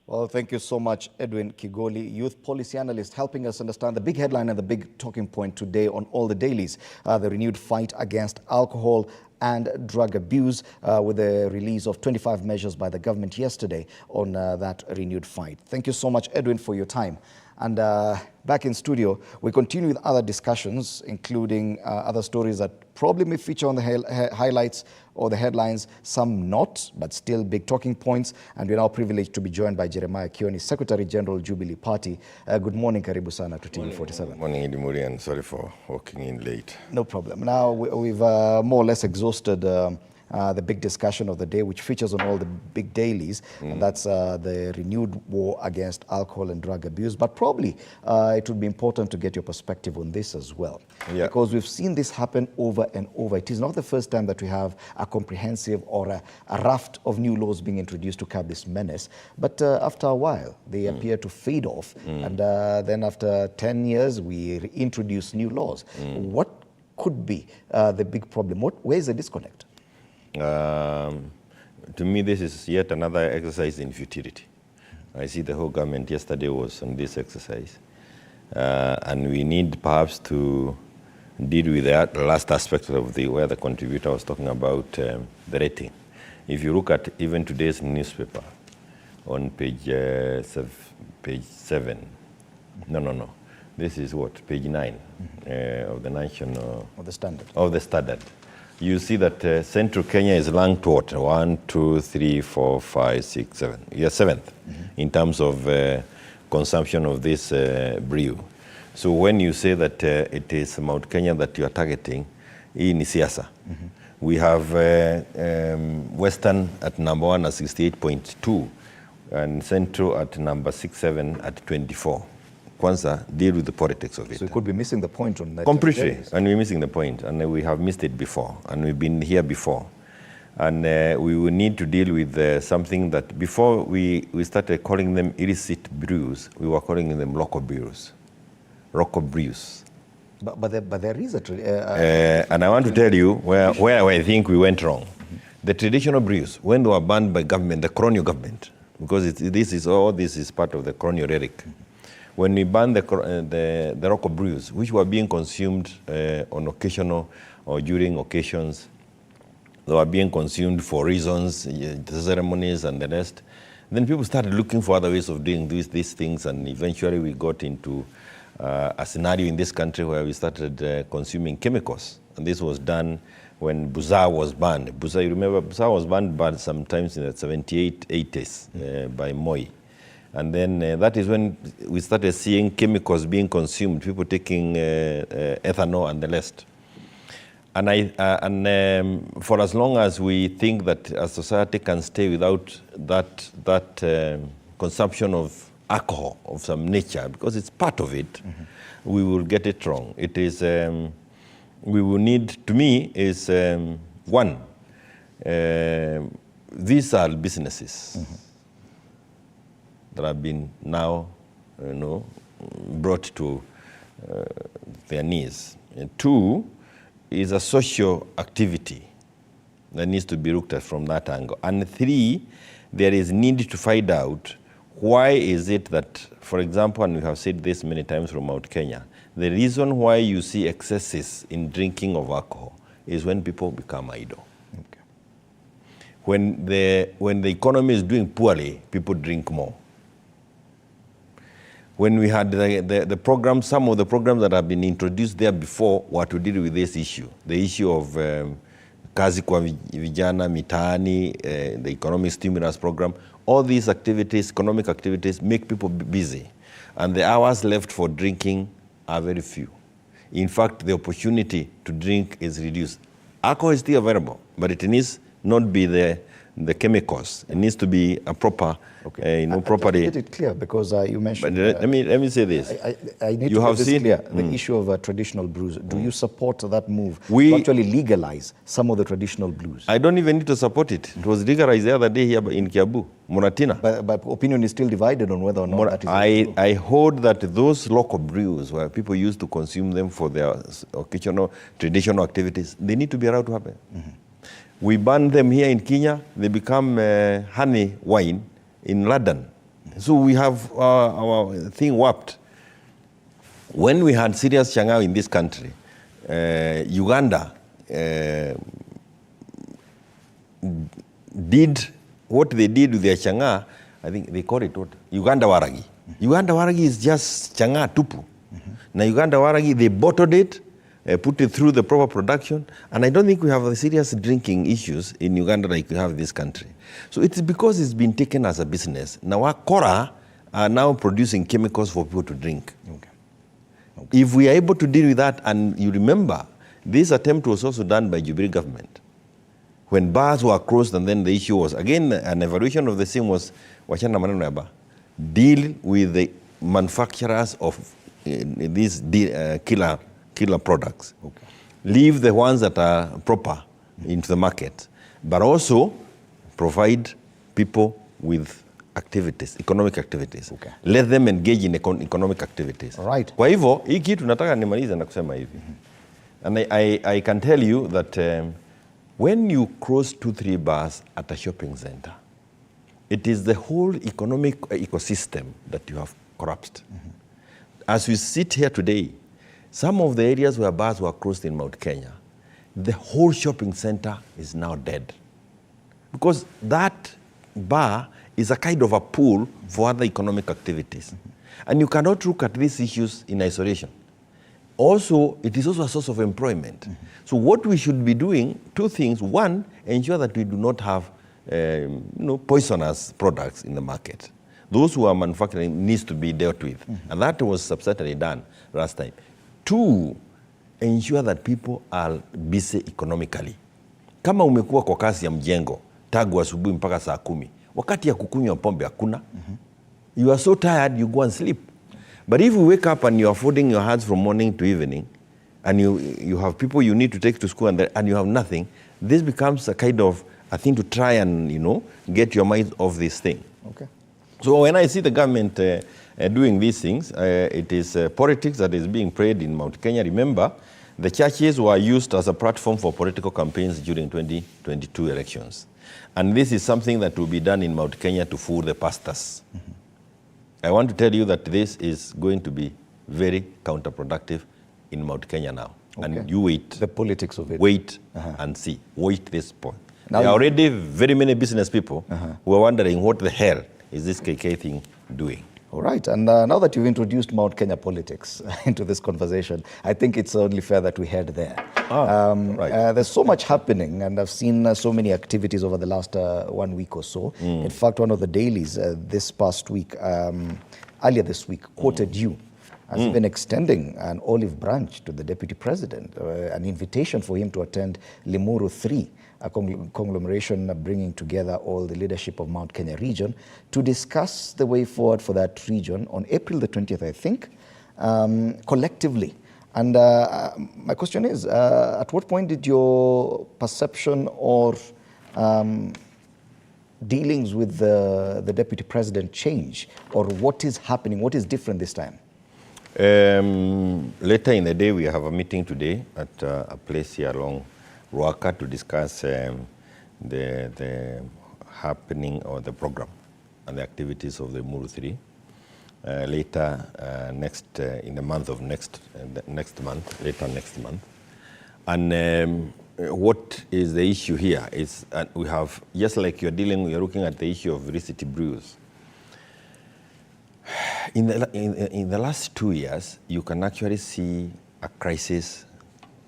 Well, thank you so much, Edwin Kigoli, youth policy analyst, helping us understand the big headline and the big talking point today on all the dailies, the renewed fight against alcohol and drug abuse with the release of 25 measures by the government yesterday on that renewed fight. Thank you so much, Edwin, for your time. And back in studio, we continue with other discussions, including other stories that probably may feature on the highlights or the headlines, some not, but still big talking points. And we're now privileged to be joined by Jeremiah Kioni, Secretary General, Jubilee Party. Good morning, karibu sana to TV47. Good morning, Edimuri, and sorry for walking in late. No problem. Now, we've more or less exhausted the big discussion of the day, which features on all the big dailies, and that's the renewed war against alcohol and drug abuse. But probably it would be important to get your perspective on this as well, because we've seen this happen over and over. It is not the first time that we have a comprehensive or a raft of new laws being introduced to curb this menace. But after a while, they appear to fade off, and then after 10 years, we reintroduce new laws. What could be the big problem? Where is the disconnect? To me, this is yet another exercise in futility. I see the whole government yesterday was on this exercise. And we need perhaps to deal with the last aspect of where the contributor was talking about the rating. If you look at even today's newspaper on page 7, no. This is what, page 9 of the national... Of the Standard. Of the Standard. You see that Central Kenya is ranked what? 1, 2, 3, 4, 5, 6, 7. You're 7th in terms of consumption of this brew. So when you say that it is Mount Kenya that you are targeting, hii ni siasa. We have Western at number 1 at 68.2 and Central at number 6, 7 at 24. Kwanza, deal with the politics of it. So you could be missing the point on that. Completely, and we're missing the point, and we have missed it before, and we've been here before. And we will need to deal with something that before we started calling them illicit brews, we were calling them local brews. Local brews. But there is a... and I want to tell you where I think we went wrong. The traditional brews, when they were banned by government, the colonial government, because this is part of the colonial rhetoric. When we banned the local brews, which were being consumed on occasional or during occasions, they were being consumed for reasons, the ceremonies and the rest, then people started looking for other ways of doing these things, and eventually we got into a scenario in this country where we started consuming chemicals. And this was done when Buza was banned. Buza, you remember, Buza was banned sometimes in the 80s by Moi. And then that is when we started seeing chemicals being consumed, people taking ethanol and the rest. And for as long as we think that a society can stay without that consumption of alcohol of some nature, because it's part of it, we will get it wrong. It is, we will need, to me, is one, these are businesses that have been now, brought to their knees. And 2 is a social activity that needs to be looked at from that angle. And 3, there is need to find out why is it that, for example, and we have said this many times from Mount Kenya, the reason why you see excesses in drinking of alcohol is when people become idle. Okay. When the economy is doing poorly, people drink more. When we had the programs, some of the programs that have been introduced there before were to deal with this issue, the issue of kazi kwa vijana, mitaani, the economic stimulus program. All these activities, economic activities, make people busy. And the hours left for drinking are very few. In fact, the opportunity to drink is reduced. Alcohol is still available, but it needs not be the chemicals. It needs to be a proper, properly. Get it clear, because you mentioned. But let me say this. I need to get this clear. The issue of traditional brews. Do you support that move to actually legalize some of the traditional brews? I don't even need to support it. It was legalized the other day here in Kiabu, Muratina. But opinion is still divided on whether or not that is. I hold that those local brews where people used to consume them for their occasional traditional activities, they need to be allowed to happen. We ban them here in Kenya. They become honey wine in London. So we have our thing warped. When we had serious chang'ao in this country, Uganda did what they did with their chang'aa. I think they call it what? Uganda waragi. Uganda waragi is just changa tupu. Na Uganda waragi, they bottled it, put it through the proper production, and I don't think we have the serious drinking issues in Uganda like we have in this country. So it's because it's been taken as a business. Now our Kora are now producing chemicals for people to drink. If we are able to deal with that, and you remember, this attempt was also done by Jubilee government. When bars were closed, and then the issue was, again, an evaluation of the same was, wachana maneno ya bar. Deal with the manufacturers of these killer products. Leave the ones that are proper into the market, but also provide people with activities, economic activities. Let them engage in economic activities. Right. Kwa hivyo, hii kitu nataka nimalize na kusema hivi. And I can tell you that when you cross 2-3 bars at a shopping center, it is the whole economic ecosystem that you have collapsed. As we sit here today, some of the areas where bars were crossed in Mount Kenya, the whole shopping center is now dead. Because that bar is a kind of a pool for other economic activities. And you cannot look at these issues in isolation. Also, it is also a source of employment. So what we should be doing, 2 things. One, ensure that we do not have poisonous products in the market. Those who are manufacturing needs to be dealt with. And that was substantially done last time. 2, ensure that people are busy economically. Kama umekuwa kwa kazi ya mjengo, tangu asubuhi mpaka saa 10, wakati ya kukunywa pombe hakuna. You are so tired, you go and sleep. But if you wake up and you are folding your hands from morning to evening, and you have people you need to take to school and you have nothing, this becomes a kind of a thing to try and, get your mind off this thing. Okay. So when I see the government doing these things, it is politics that is being played in Mount Kenya. Remember, the churches were used as a platform for political campaigns during 2022 elections. And this is something that will be done in Mount Kenya to fool the pastors. I want to tell you that this is going to be very counterproductive in Mount Kenya now. And you wait. The politics of it. Wait and see. Wait this point. Now there are already very many business people who are wondering what the hell is this KK thing doing. All right, and now that you've introduced Mount Kenya politics into this conversation, I think it's only fair that we head there. There's so much happening, and I've seen so many activities over the last 1 week or so. In fact, one of the dailies this past week, earlier this week, quoted you as been extending an olive branch to the Deputy President, an invitation for him to attend Limuru 3, a conglomeration bringing together all the leadership of Mount Kenya region to discuss the way forward for that region on April the 20th, I think, collectively. And my question is, at what point did your perception or dealings with the Deputy President change? Or what is happening? What is different this time? Later in the day, we have a meeting today at a place here along Ruaka to discuss the happening or the program and the activities of the Muru 3. Later in the month of next month, later next month. And what is the issue here is we have, just like you're looking at the issue of illicit brews. In the last 2 years, you can actually see a crisis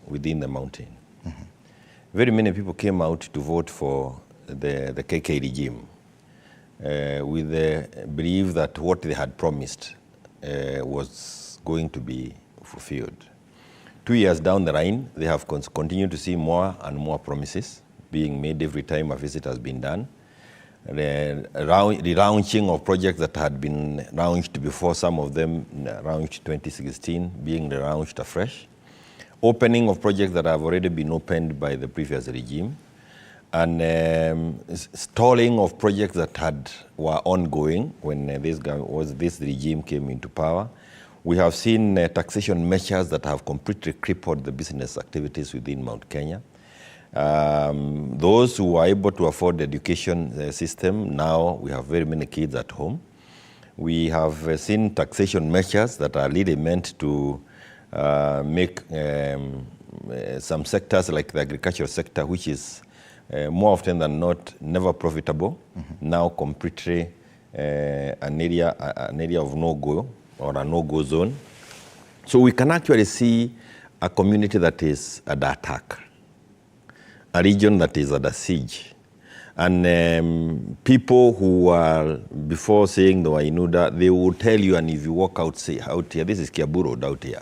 within the mountain. Very many people came out to vote for the KK regime with the belief that what they had promised was going to be fulfilled. 2 years down the line, they have continued to see more and more promises being made every time a visit has been done. The relaunching of projects that had been launched before, some of them launched 2016, being relaunched afresh. Opening of projects that have already been opened by the previous regime, and stalling of projects that were ongoing when this regime came into power. We have seen taxation measures that have completely crippled the business activities within Mount Kenya. Those who are able to afford the education system, now we have very many kids at home. We have seen taxation measures that are really meant to make some sectors like the agricultural sector, which is more often than not never profitable, now completely an area of no-go or a no-go zone. So we can actually see a community that is under attack, a region that is under siege. And people who are, before saying the Wainuda, they will tell you, and if you walk out here, this is Kiambu Road out here.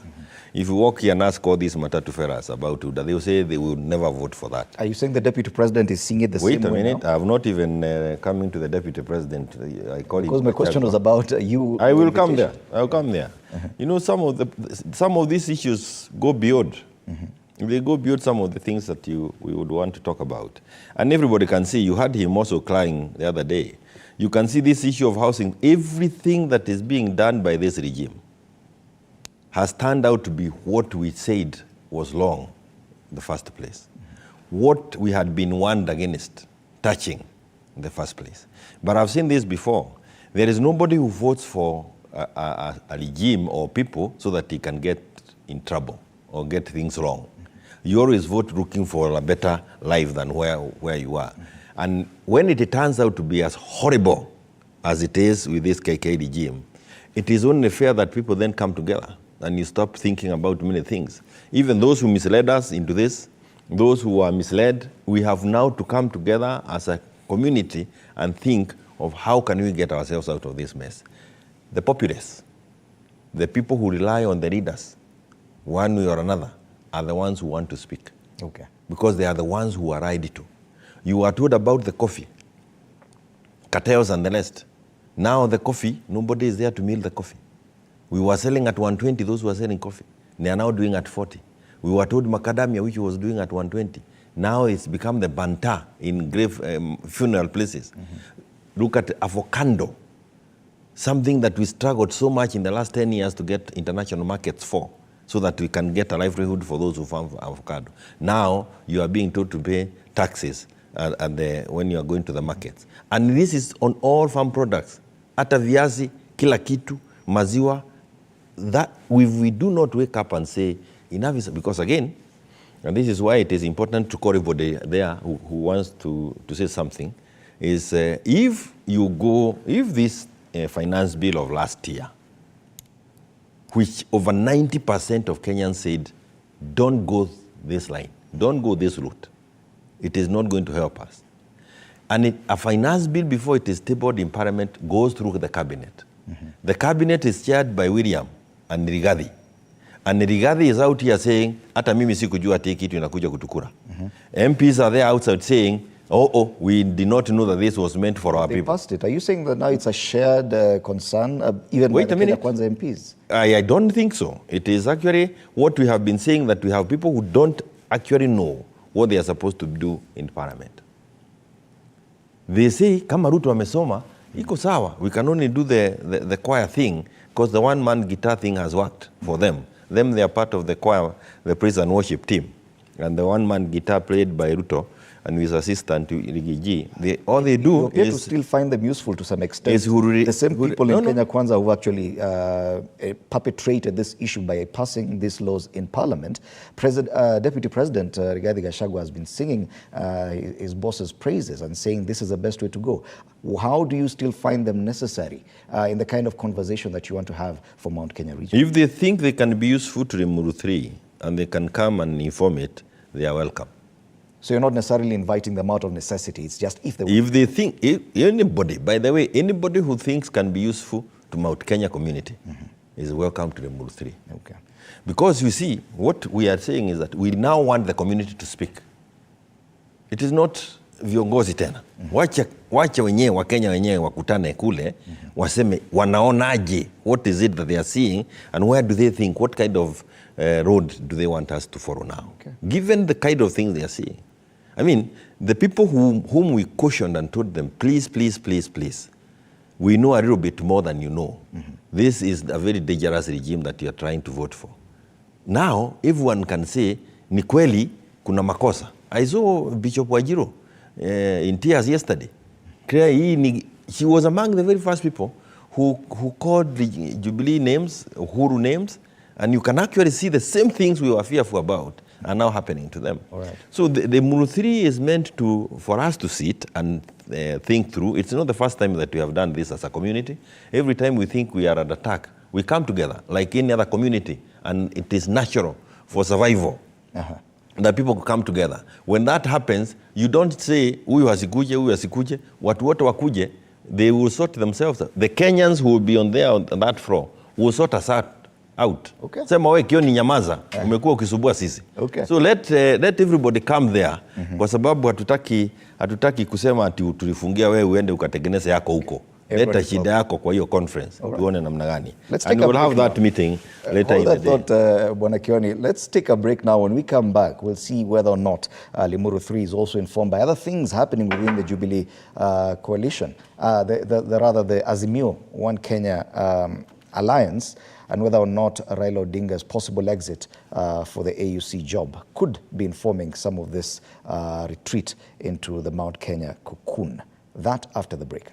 If you walk here and ask all these Matatu Ferras about Uda, they will say they will never vote for that. Are you saying the Deputy President is seeing it the same way? Wait a minute, I have not even coming to the Deputy President. I call because my question was about you. I will come there. I will come there. You know, some of these issues go beyond. They go beyond some of the things that we would want to talk about. And everybody can see, you heard him also crying the other day. You can see this issue of housing. Everything that is being done by this regime has turned out to be what we said was wrong in the first place. What we had been warned against touching in the first place. But I've seen this before. There is nobody who votes for a regime or people so that he can get in trouble or get things wrong. You always vote looking for a better life than where you are. And when it turns out to be as horrible as it is with this KK regime, it is only fair that people then come together and you stop thinking about many things. Even those who misled us into this, those who are misled, we have now to come together as a community and think of how can we get ourselves out of this mess. The populace, the people who rely on the leaders, one way or another, are the ones who want to speak. Okay. Because they are the ones who are ready to. You are told about the coffee, cartels and the rest. Now the coffee, nobody is there to mill the coffee. We were selling at 120, those who were selling coffee. They are now doing at 40. We were told macadamia, which was doing at 120. Now it's become the banta in grave funeral places. Look at avocado, something that we struggled so much in the last 10 years to get international markets for, so that we can get a livelihood for those who farm avocado. Now you are being told to pay taxes when you are going to the markets. And this is on all farm products. Ata viazi, kila kitu, maziwa. That we do not wake up and say enough is, because again, and this is why it is important to call everybody there who wants to say something, is if this finance bill of last year, which over 90% of Kenyans said, don't go this line, don't go this route, it is not going to help us. And a finance bill, before it is tabled in Parliament, goes through the cabinet. The cabinet is chaired by William and Rigathi. And Rigathi is out here saying, hata mimi sikujua ati kitu inakuja kutukura. MPs are there outside saying, we did not know that this was meant for our people. They passed it. Are you saying that now it's a shared concern, even by the Kenya Kwanza MPs? I don't think so. It is actually what we have been saying, that we have people who don't actually know what they are supposed to do in Parliament. They say, kama Ruto amesoma, iko sawa. We can only do the choir thing because the one-man guitar thing has worked for them. They are part of the choir, the praise and worship team. And the one-man guitar played by Ruto and his assistant Rigiji, all they do you appear to still find them useful to some extent. The same people in Kenya Kwanza who actually perpetrated this issue by passing these laws in Parliament. Deputy President Rigathi Gachagua has been singing his boss's praises and saying this is the best way to go. How do you still find them necessary in the kind of conversation that you want to have for Mount Kenya region? If they think they can be useful to the Muru 3 and they can come and inform it, they are welcome. So you're not necessarily inviting them out of necessity. It's just if they want. If they think, anybody, by the way, anybody who thinks can be useful to Mount Kenya community is welcome to the Muru 3. Okay. Because you see, what we are saying is that we now want the community to speak. It is not viongozi tena. Wacha wenyewe wa Kenya wenyewe wakutane kule, waseme wanaonaje, what is it that they are seeing and where do they think, what kind of road do they want us to follow now? Okay. Given the kind of things they are seeing. I mean, the people whom we cautioned and told them, please, please, please, please, we know a little bit more than you know. This is a very dangerous regime that you are trying to vote for. Now, everyone can say, ni kweli kuna makosa. I saw Bishop Wanjiru in tears yesterday. She was among the very first people who called the Jubilee names, Uhuru names, and you can actually see the same things we were fearful about are now happening to them. All right. So the Muru 3 is meant for us to sit and think through. It's not the first time that we have done this as a community. Every time we think we are under attack, we come together like any other community, and it is natural for survival that people come together. When that happens, you don't say, huyu asikuje, watu wote wakuje, they will sort themselves out. The Kenyans who will be on that floor will sort us out. Okay. Sema we kioni nyamaza, umekuwa ukisubua sisi. Okay. So let everybody come there, kwa sababu hatutaki kusema ati tulifungia wewe uende ukatengeneze yako huko. Leta shida yako kwa hiyo conference. Tuone namna gani. And we'll have that meeting later in the day. Bwana Kioni, let's take a break now. When we come back, we'll see whether or not Limuru 3 is also informed by other things happening within the Jubilee coalition. The Azimio One Kenya alliance, and whether or not Raila Odinga's possible exit for the AUC job could be informing some of this retreat into the Mount Kenya cocoon. That after the break.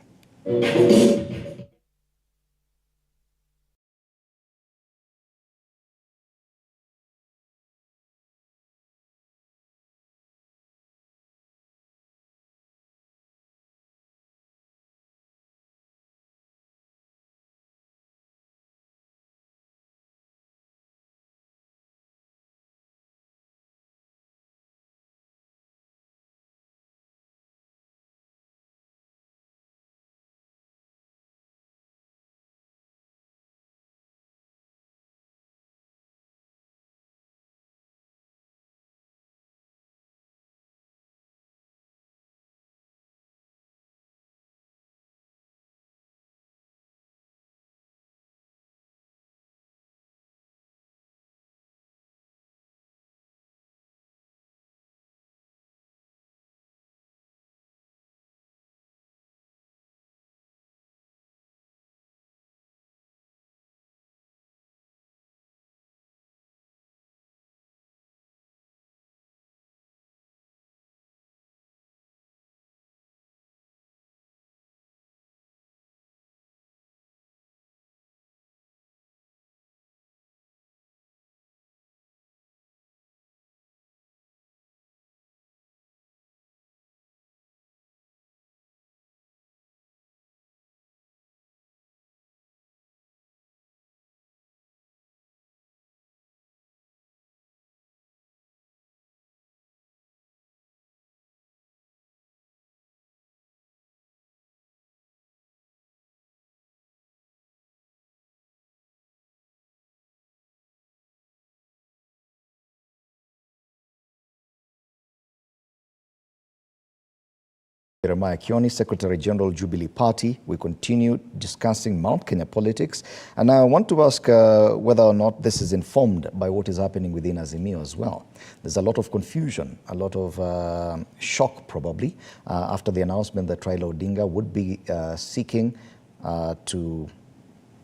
Jeremiah Kioni, Secretary General, Jubilee Party. We continue discussing Mount Kenya politics. And I want to ask whether or not this is informed by what is happening within Azimio as well. There's a lot of confusion, a lot of shock probably, after the announcement that Raila Odinga would be seeking to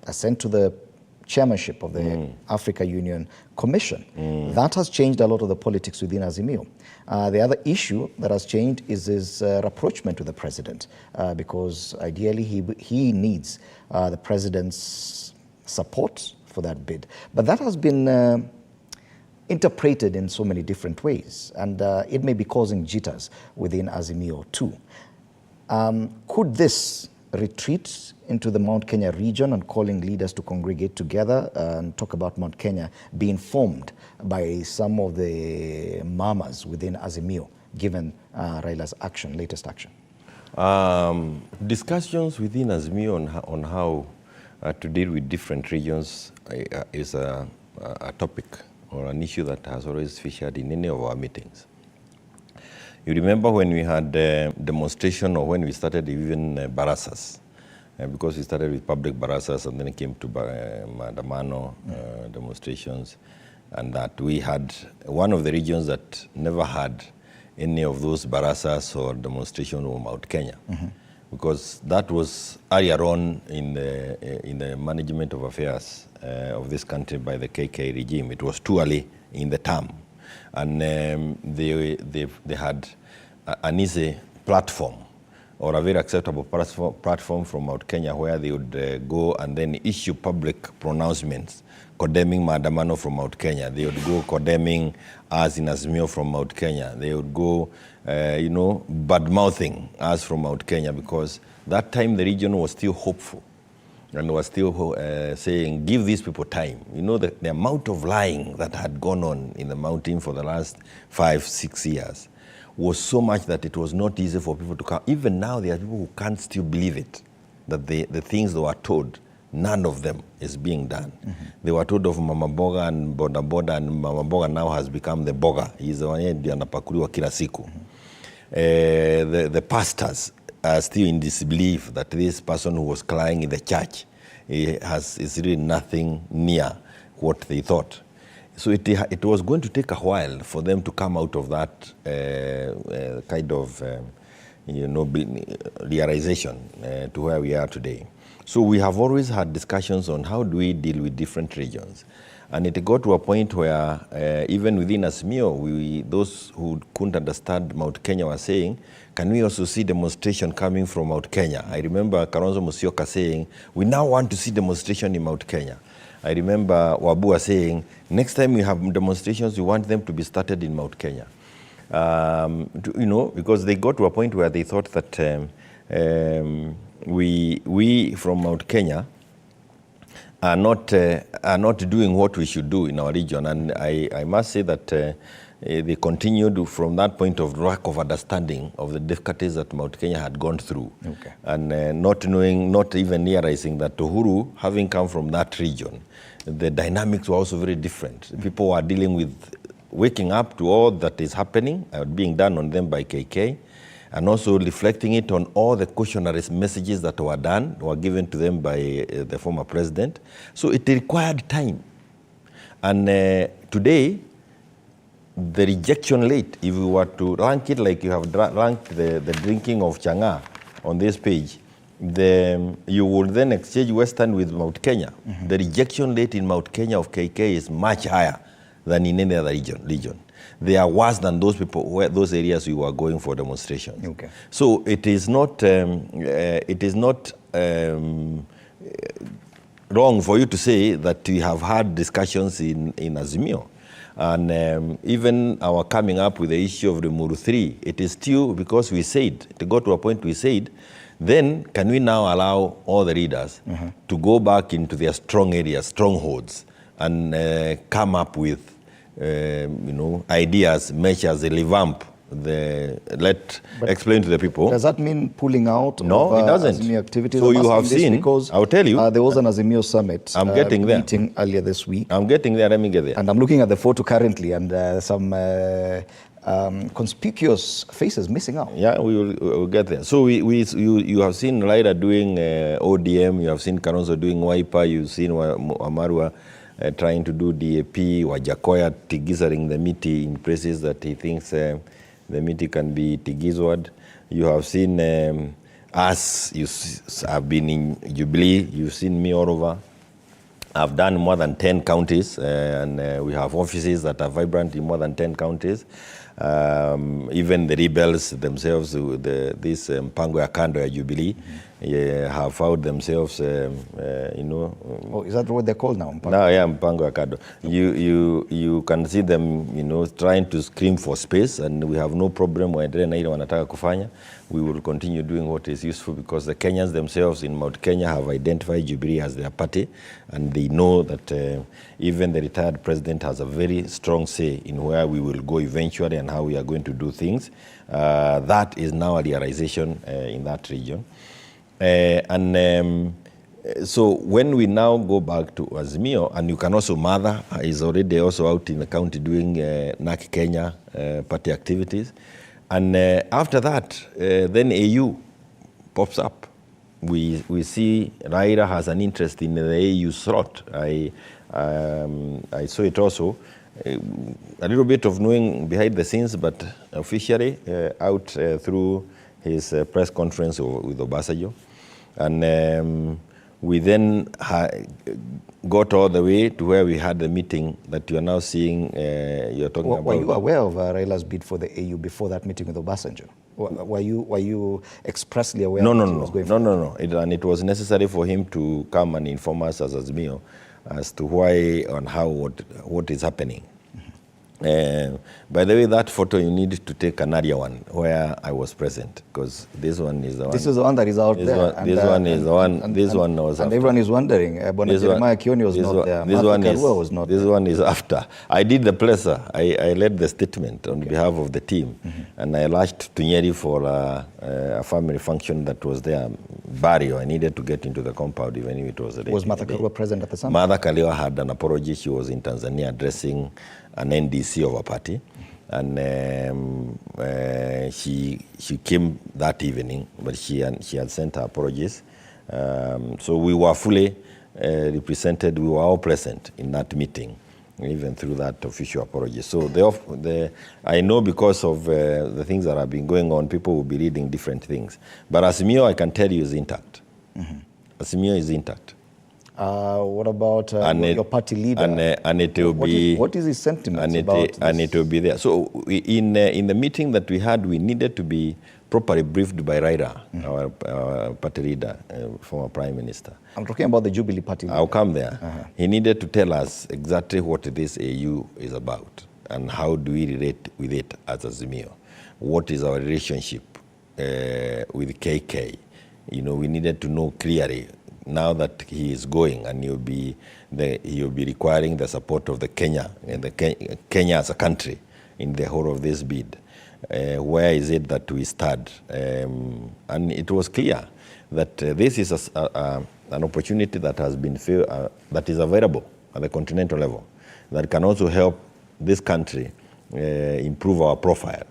ascend to the chairmanship of the Africa Union Commission. That has changed a lot of the politics within Azimio. The other issue that has changed is his rapprochement to the president, because ideally he needs the president's support for that bid. But that has been interpreted in so many different ways, and it may be causing jitters within Azimio too. Could this retreat into the Mount Kenya region and calling leaders to congregate together and talk about Mount Kenya be informed by some of the mamas within Azimio, given Raila's latest action? Discussions within Azimio on how to deal with different regions is a topic or an issue that has always featured in any of our meetings. You remember when we had demonstration, or when we started even barasas, because we started with public barasas and then it came to Mandamano demonstrations, and that we had one of the regions that never had any of those barasas or demonstration was Mount Kenya, because that was earlier on in the management of affairs of this country by the KK regime. It was too early in the term, and they had an easy platform or a very acceptable platform from Mount Kenya where they would go and then issue public pronouncements condemning maandamano from Mount Kenya. They would go condemning us in Azimio from Mount Kenya. They would go, bad-mouthing us from Mount Kenya, because that time the region was still hopeful and was still saying, give these people time. You know, the amount of lying that had gone on in the mountain for the last 5-6 years was so much that it was not easy for people to come. Even now, there are people who can't still believe it, that the things they were told, none of them is being done. They were told of Mama Boga and Boda Boda, and Mama Boga now has become the Boga. He's the one who anapakuliwa kila siku. The pastors are still in disbelief that this person who was crying in the church is really nothing near what they thought. So it was going to take a while for them to come out of that kind of realization to where we are today. So we have always had discussions on how do we deal with different regions. And it got to a point where even within Azimio, those who couldn't understand Mount Kenya were saying, can we also see demonstration coming from Mount Kenya? I remember Kalonzo Musyoka saying, we now want to see demonstration in Mount Kenya. I remember Wabua saying, next time we have demonstrations, we want them to be started in Mount Kenya. Because they got to a point where they thought that we from Mount Kenya are not doing what we should do in our region. And I must say that they continued from that point of lack of understanding of the difficulties that Mount Kenya had gone through. Okay. And not even realizing that Uhuru, having come from that region, the dynamics were also very different. People were dealing with waking up to all that is happening, being done on them by KK, and also reflecting it on all the cautionary messages that were given to them by the former president. So it required time. And today, the rejection rate, if you were to rank it like you have ranked the drinking of Chang'aa on this page, you will then exchange Western with Mount Kenya. The rejection rate in Mount Kenya of KK is much higher than in any other region. They are worse than those those areas we were going for demonstrations. Okay. So it is not wrong for you to say that we have had discussions in Azimio. And even our coming up with the issue of Limuru 3, it is still because we said, to go to a point we said, then can we now allow all the readers to go back into their strong areas, strongholds, and come up with ideas, measures, revamp, explain to the people. Does that mean pulling out no, of it doesn't. Azimio activities? So you have seen, because I'll tell you. There was an Azimio summit I'm getting there. meeting earlier this week. I'm getting there, let me get there. And I'm looking at the photo currently, and some conspicuous faces missing out. Yeah, we'll get there. So you have seen Raila doing ODM, you have seen Kalonzo doing Wiper, you've seen Wamarwa trying to do DAP, Wajakoya tigizering the miti in places that he thinks the miti can be tigizward. You have seen us, I've been in Jubilee, you've seen me all over. I've done more than 10 counties, and we have offices that are vibrant in more than 10 counties. Even the rebels themselves, this Mpango ya Kando ya Jubilee, have found themselves, Oh, is that what they're called now? Mpango? No, yeah, Mpango ya Kando. You can see them, trying to scream for space, and we have no problem waendelee na ile wanataka kufanya. We will continue doing what is useful, because the Kenyans themselves in Mount Kenya have identified Jubilee as their party, and they know that even the retired president has a very strong say in where we will go eventually and how we are going to do things. That is now a realization in that region. So when we now go back to Azimio, and you can also, Mother is already also out in the county doing NAK Kenya party activities. And after that, then AU pops up. We see Raila has an interest in the AU slot. I saw it also. A little bit of knowing behind the scenes, but officially out through his press conference with Obasanjo. And We then got all the way to where we had the meeting that you are now seeing, you're talking about. Were you aware of Raila's bid for the AU before that meeting with Obasanjo? Were you expressly aware of what he was going for? No. And it was necessary for him to come and inform us as Azimio as to why and how, what is happening. By the way, that photo you need to take another one where I was present, because this one is the one. This is the one that is out there. This one is the one. This one was. And everyone is wondering. Jeremiah Kioni was not there. This one was not there. This one is after. I did the pleasure. I led the statement on behalf of the team, and I lashed to Nyeri for a family function that was there. Burial. I needed to get into the compound even if it was a day. Was Martha Karua present at the summit? Martha Karua had an apology. She was in Tanzania addressing an NDC of a party, and she came that evening, but she had sent her apologies. So we were fully represented. We were all present in that meeting, even through that official apology. So I know because of the things that have been going on, people will be reading different things. But Azimio, I can tell you, is intact. Azimio is intact. What about your party leader? And it will be. What is his sentiment about this? And it will be there. So in the meeting that we had, we needed to be properly briefed by Raila, our party leader, former Prime Minister. I'm talking about the Jubilee Party leader. I'll come there. He needed to tell us exactly what this AU is about and how do we relate with it as Azimio. What is our relationship with KK? You know, we needed to know clearly. Now that he is going, and he'll be requiring the support of the Kenya as a country in the whole of this bid. Where is it that we stand? And it was clear that this is an opportunity that has been that is available at the continental level, that can also help this country improve our profile.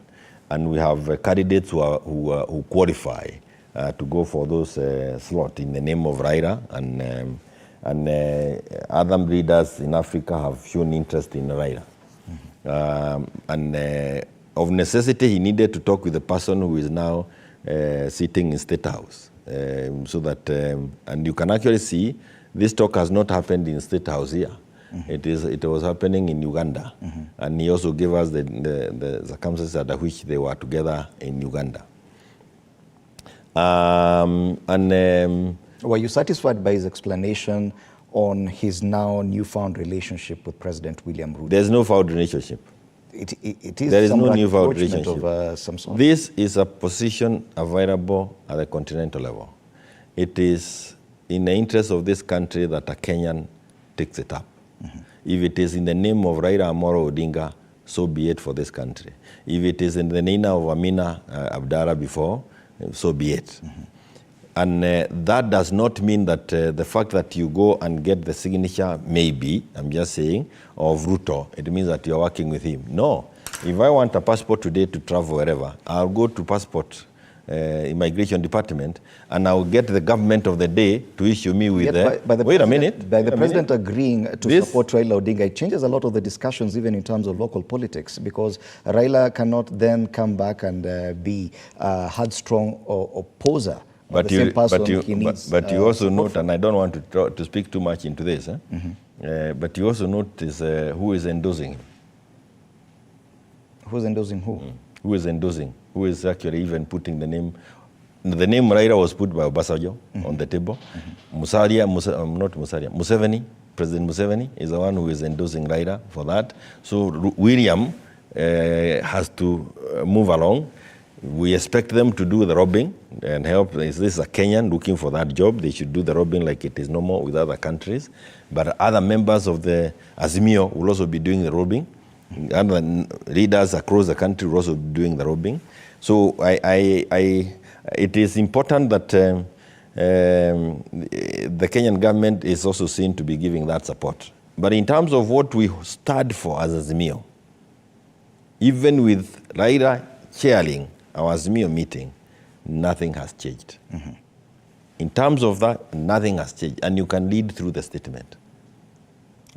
And we have candidates who qualify to go for those slots in the name of Raila, and other leaders in Africa have shown interest in Raila. Of necessity, he needed to talk with the person who is now sitting in State House, so that and you can actually see this talk has not happened in State House here. It was happening in Uganda, and he also gave us the circumstances under which they were together in Uganda. Were you satisfied by his explanation on his now newfound relationship with President William Ruto? There's no found relationship. It is there is no newfound relationship. Of, some sort. This is a position available at the continental level. It is in the interest of this country that a Kenyan takes it up. If it is in the name of Raila Odinga, so be it for this country. If it is in the name of Amina Abdallah before, so be it. And that does not mean that the fact that you go and get the signature, maybe, I'm just saying, of Ruto, it means that you're working with him. No. If I want a passport today to travel wherever, I'll go to passport immigration department, and I'll get the government of the day to issue me with wait a minute. By the president agreeing to support Raila Odinga, it changes a lot of the discussions, even in terms of local politics, because Raila cannot then come back and be a headstrong opposer. But you also note, and I don't want to speak too much into this, but you also notice who is endorsing him. Who's endorsing who? Who is endorsing? Who is actually even putting the name? The name Raila was put by Obasanjo on the table. Museveni, President Museveni is the one who is endorsing Raila for that. So William has to move along. We expect them to do the robbing and help. Is this a Kenyan looking for that job? They should do the robbing like it is normal with other countries. But other members of the Azimio will also be doing the robbing. Other leaders across the country will also be doing the robbing. So it is important that the Kenyan government is also seen to be giving that support. But in terms of what we stand for as Azimio, even with Raila chairing our Azimio meeting, nothing has changed. In terms of that, nothing has changed. And you can lead through the statement.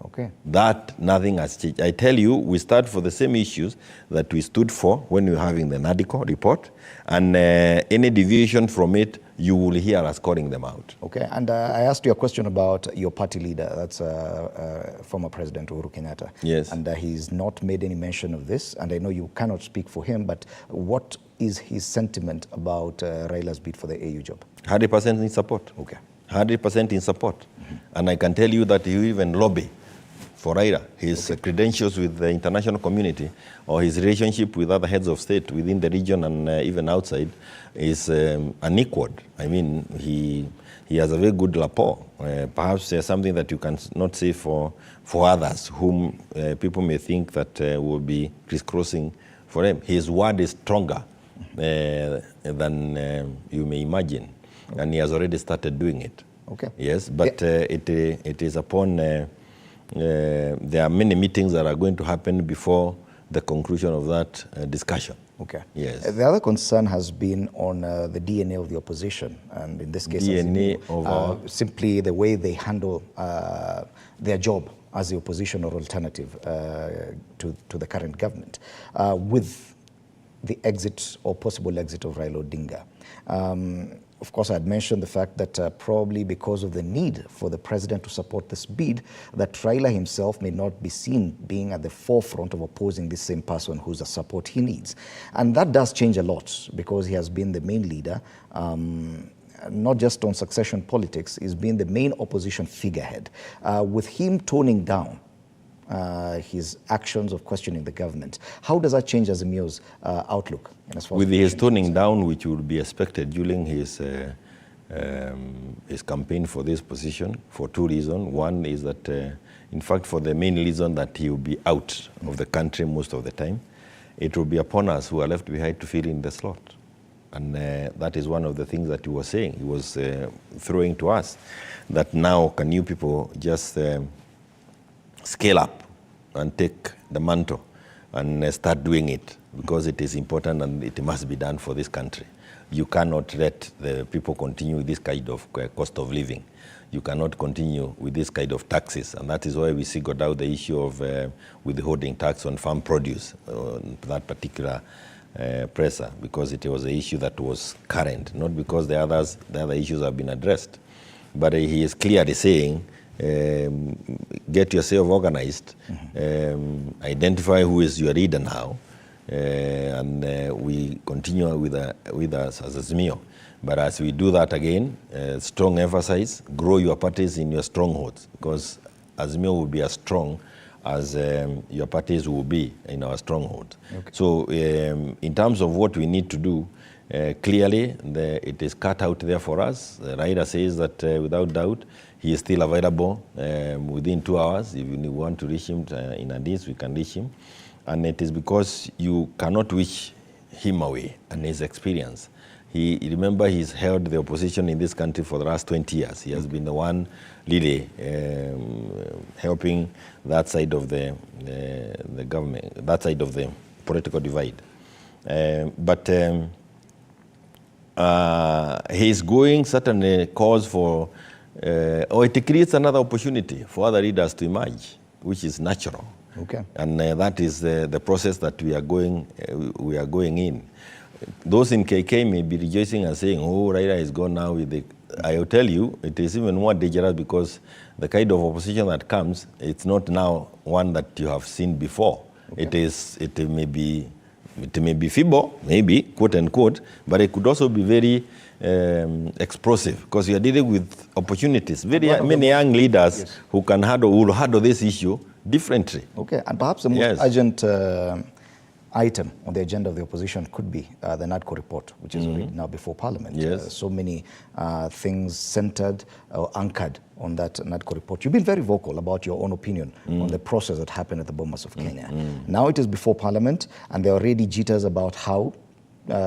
Okay. That nothing has changed. I tell you, we start for the same issues that we stood for when we were having the NADICO report, and any deviation from it, you will hear us calling them out. Okay, and I asked you a question about your party leader, that's former President Uhuru Kenyatta. Yes. And he's not made any mention of this, and I know you cannot speak for him, but what is his sentiment about Raila's bid for the AU job? 100% in support. Okay. 100% in support. And I can tell you that he even lobby for Raila. His credentials with the international community or his relationship with other heads of state within the region and even outside is unequaled. I mean, he has a very good rapport. Perhaps something that you can not say for others whom people may think that will be crisscrossing for him. His word is stronger than you may imagine. Okay. And he has already started doing it. Okay. Yes, but it is upon... there are many meetings that are going to happen before the conclusion of that discussion. Okay. Yes. The other concern has been on the DNA of the opposition, and in this case, DNA of simply the way they handle their job as the opposition or alternative to the current government, with the exit or possible exit of Raila Odinga. Of course, I had mentioned the fact that probably because of the need for the president to support this bid, that Raila himself may not be seen being at the forefront of opposing this same person who's the support he needs. And that does change a lot because he has been the main leader, not just on succession politics, he's been the main opposition figurehead. With him toning down his actions of questioning the government, how does that change Azimio's outlook? With his toning down, which would be expected during his campaign for this position, for two reasons. One is that, in fact, for the main reason that he will be out of the country most of the time, it will be upon us who are left behind to fill in the slot. And that is one of the things that he was saying. He was throwing to us that now can you people just scale up and take the mantle and start doing it, because it is important and it must be done for this country. You cannot let the people continue with this kind of cost of living. You cannot continue with this kind of taxes, and that is why we singled out the issue of withholding tax on farm produce, that particular presser, because it was an issue that was current, not because the other issues have been addressed. But he is clearly saying, get yourself organized, identify who is your leader now, and we continue with us as Azimio. But as we do that again, strong emphasis, grow your parties in your strongholds, because Azimio will be as strong as your parties will be in our stronghold. Okay. So in terms of what we need to do, clearly it is cut out there for us. Raila says that without doubt, he is still available within 2 hours. If you want to reach him in Addis, we can reach him. And it is because you cannot wish him away and his experience. Remember, he's held the opposition in this country for the last 20 years. He has been the one really helping that side of the government, that side of the political divide. But he's going certainly cause for, or it creates another opportunity for other leaders to emerge, which is natural. Okay. And that is the process that we are going in. Those in KK may be rejoicing and saying, oh, Raila is gone now with the... I will tell you, it is even more dangerous because the kind of opposition that comes, it's not now one that you have seen before. Okay. It may be feeble, maybe, quote unquote, but it could also be very explosive because you are dealing with opportunities. Many young leaders who will handle this issue differently. Okay, and perhaps the most urgent item on the agenda of the opposition could be the NADCO report, which is already now before Parliament. Yes. So many things centered or anchored on that NADCO report. You've been very vocal about your own opinion on the process that happened at the Bomas of Kenya. Now it is before Parliament, and there are already jitters about how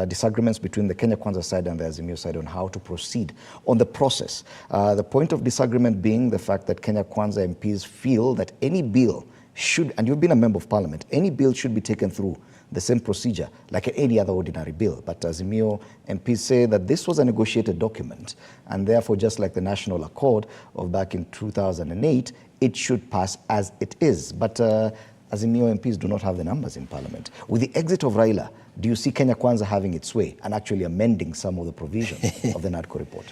disagreements between the Kenya Kwanza side and the Azimio side on how to proceed on the process. The point of disagreement being the fact that Kenya Kwanza MPs feel that any bill should, and you've been a member of parliament, any bill should be taken through the same procedure like any other ordinary bill. But Azimio MPs say that this was a negotiated document, and therefore, just like the National Accord of back in 2008, it should pass as it is. But Azimio MPs do not have the numbers in parliament. With the exit of Raila, do you see Kenya Kwanza having its way and actually amending some of the provisions of the NADCO report?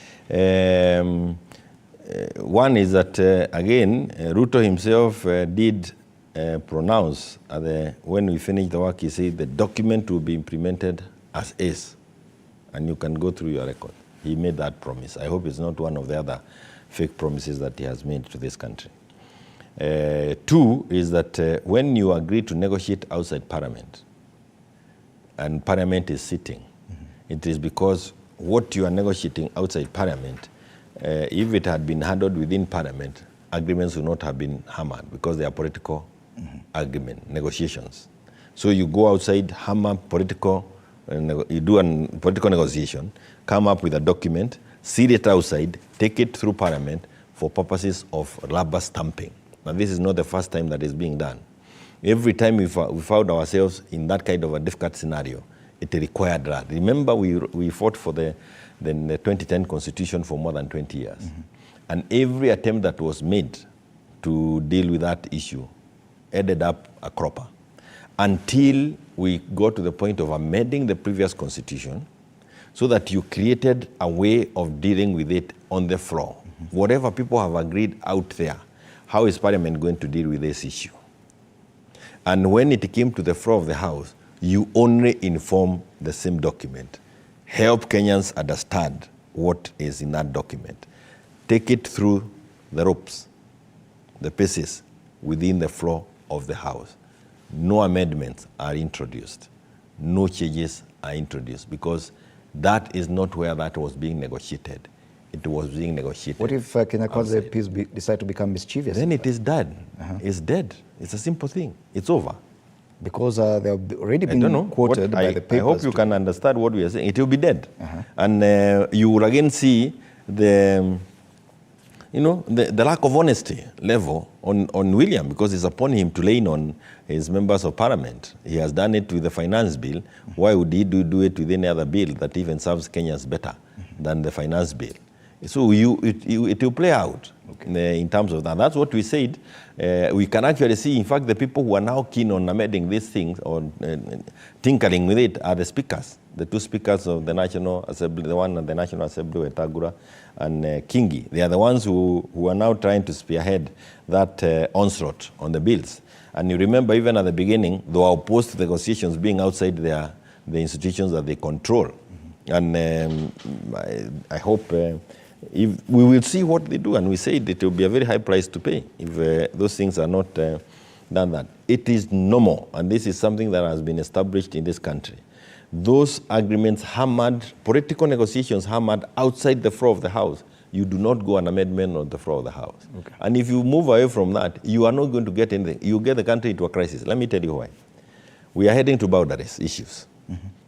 One is that, again, Ruto himself did pronounce when we finished the work, he said the document will be implemented as is, and you can go through your record. He made that promise. I hope it's not one of the other fake promises that he has made to this country. Two is that when you agree to negotiate outside Parliament, and Parliament is sitting, it is because what you are negotiating outside Parliament, if it had been handled within Parliament, agreements would not have been hammered because they are political agreement, negotiations. So you go outside, hammer political, you do a political negotiation, come up with a document, seal it outside, take it through Parliament for purposes of rubber stamping. But this is not the first time that is being done. Every time we found ourselves in that kind of a difficult scenario, it required that. Remember, we fought for the 2010 Constitution for more than 20 years. And every attempt that was made to deal with that issue ended up a cropper until we got to the point of amending the previous constitution so that you created a way of dealing with it on the floor. Whatever people have agreed out there, how is Parliament going to deal with this issue? And when it came to the floor of the House, you only inform the same document. Help Kenyans understand what is in that document. Take it through the ropes, the paces within the floor of the House. No amendments are introduced. No changes are introduced because that is not where that was being negotiated. It was being negotiated. What if Kenya Kwanza MPs decide to become mischievous? Then it is dead. It's dead. It's a simple thing. It's over. Because they have already been quoted by the papers. I hope you can understand what we are saying. It will be dead. And you will again see the lack of honesty level on William, because it's upon him to lean on his members of parliament. He has done it with the finance bill. Why would he do it with any other bill that even serves Kenyans better than the finance bill? So it will play out in terms of that. That's what we said. We can actually see, in fact, the people who are now keen on amending these things or tinkering with it are the speakers, the two speakers of the National Assembly, the one at the National Assembly, Wetangula and Kingi. They are the ones who are now trying to spearhead that onslaught on the bills. And you remember, even at the beginning, they were opposed to the negotiations being outside the institutions that they control. And I hope if we will see what they do, and we said it will be a very high price to pay if those things are not done that. It is normal, and this is something that has been established in this country. Those agreements hammered, political negotiations hammered outside the floor of the House. You do not go an amendment on the floor of the House. And if you move away from that, you are not going to get anything. You get the country into a crisis. Let me tell you why. We are heading to boundaries issues.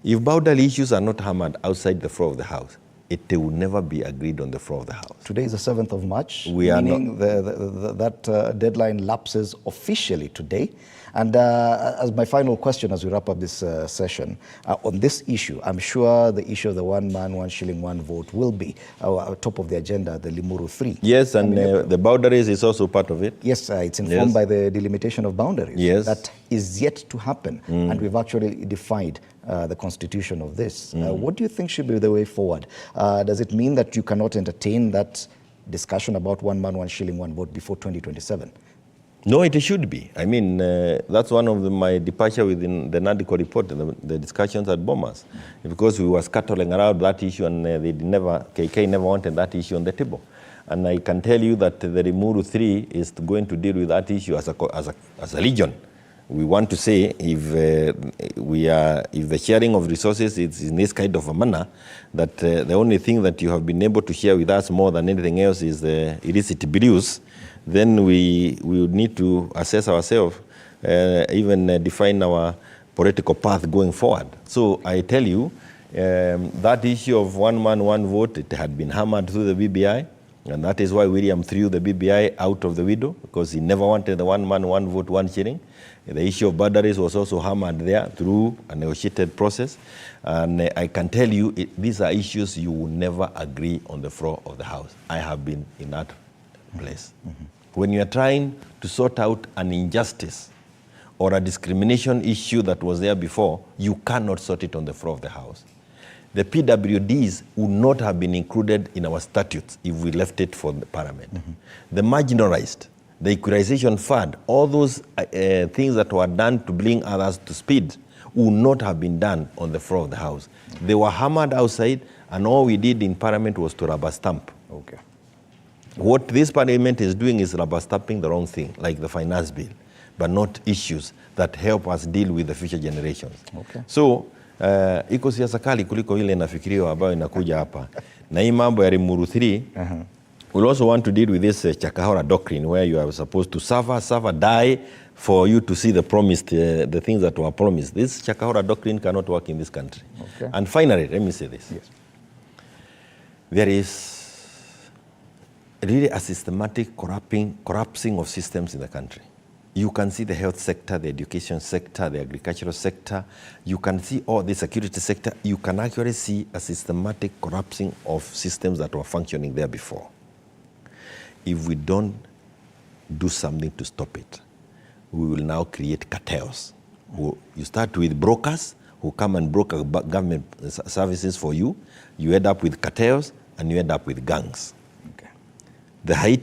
If boundary issues are not hammered outside the floor of the House, it will never be agreed on the floor of the House. Today is the 7th of March, meaning that deadline lapses officially today. And as my final question as we wrap up this session, on this issue, I'm sure the issue of the 1 man, 1 shilling, 1 vote will be top of the agenda, the Limuru 3. Yes, and the boundaries is also part of it. Yes, it's informed by the delimitation of boundaries. Yes. That is yet to happen, and we've actually defied the constitution of this. What do you think should be the way forward? Does it mean that you cannot entertain that discussion about 1 man, 1 shilling, 1 vote before 2027? No, it should be. I mean, that's one of my departure within the NADCO report, the discussions at Bomas, because we were scuttling around that issue, and KK never wanted that issue on the table. And I can tell you that the Limuru 3 is going to deal with that issue as a legion. We want to say if the sharing of resources is in this kind of a manner, that the only thing that you have been able to share with us more than anything else is the illicit abuse, then we would need to assess ourselves, even define our political path going forward. So I tell you, that issue of 1 man, 1 vote, it had been hammered through the BBI. And that is why William threw the BBI out of the window, because he never wanted the one man, one vote, one shilling. The issue of boundaries was also hammered there through a negotiated process. And I can tell you, these are issues you will never agree on the floor of the House. I have been in that place. When you are trying to sort out an injustice or a discrimination issue that was there before, you cannot sort it on the floor of the House. The PWDs would not have been included in our statutes if we left it for the Parliament. The marginalized, the equalization fund, all those things that were done to bring others to speed would not have been done on the floor of the House. They were hammered outside, and all we did in Parliament was to rubber stamp. Okay. What this Parliament is doing is rubber stamping the wrong thing, like the finance bill, but not issues that help us deal with the future generations. Okay. So, iko siasa kali kuliko ile nafikiriwa ambayo inakuja hapa. Na hii mambo ya Limuru 3, we'll also want to deal with this Chakahora doctrine, where you are supposed to suffer, die for you to see the promised, the things that were promised. This Chakahora doctrine cannot work in this country. Okay. And finally, let me say this. Yes. There is really a systematic corrupting of systems in the country. You can see the health sector, the education sector, the agricultural sector. You can see all the security sector. You can actually see a systematic corrupting of systems that were functioning there before. If we don't do something to stop it, we will now create cartels. You start with brokers who come and broker government services for you. You end up with cartels, and you end up with gangs. Okay. The height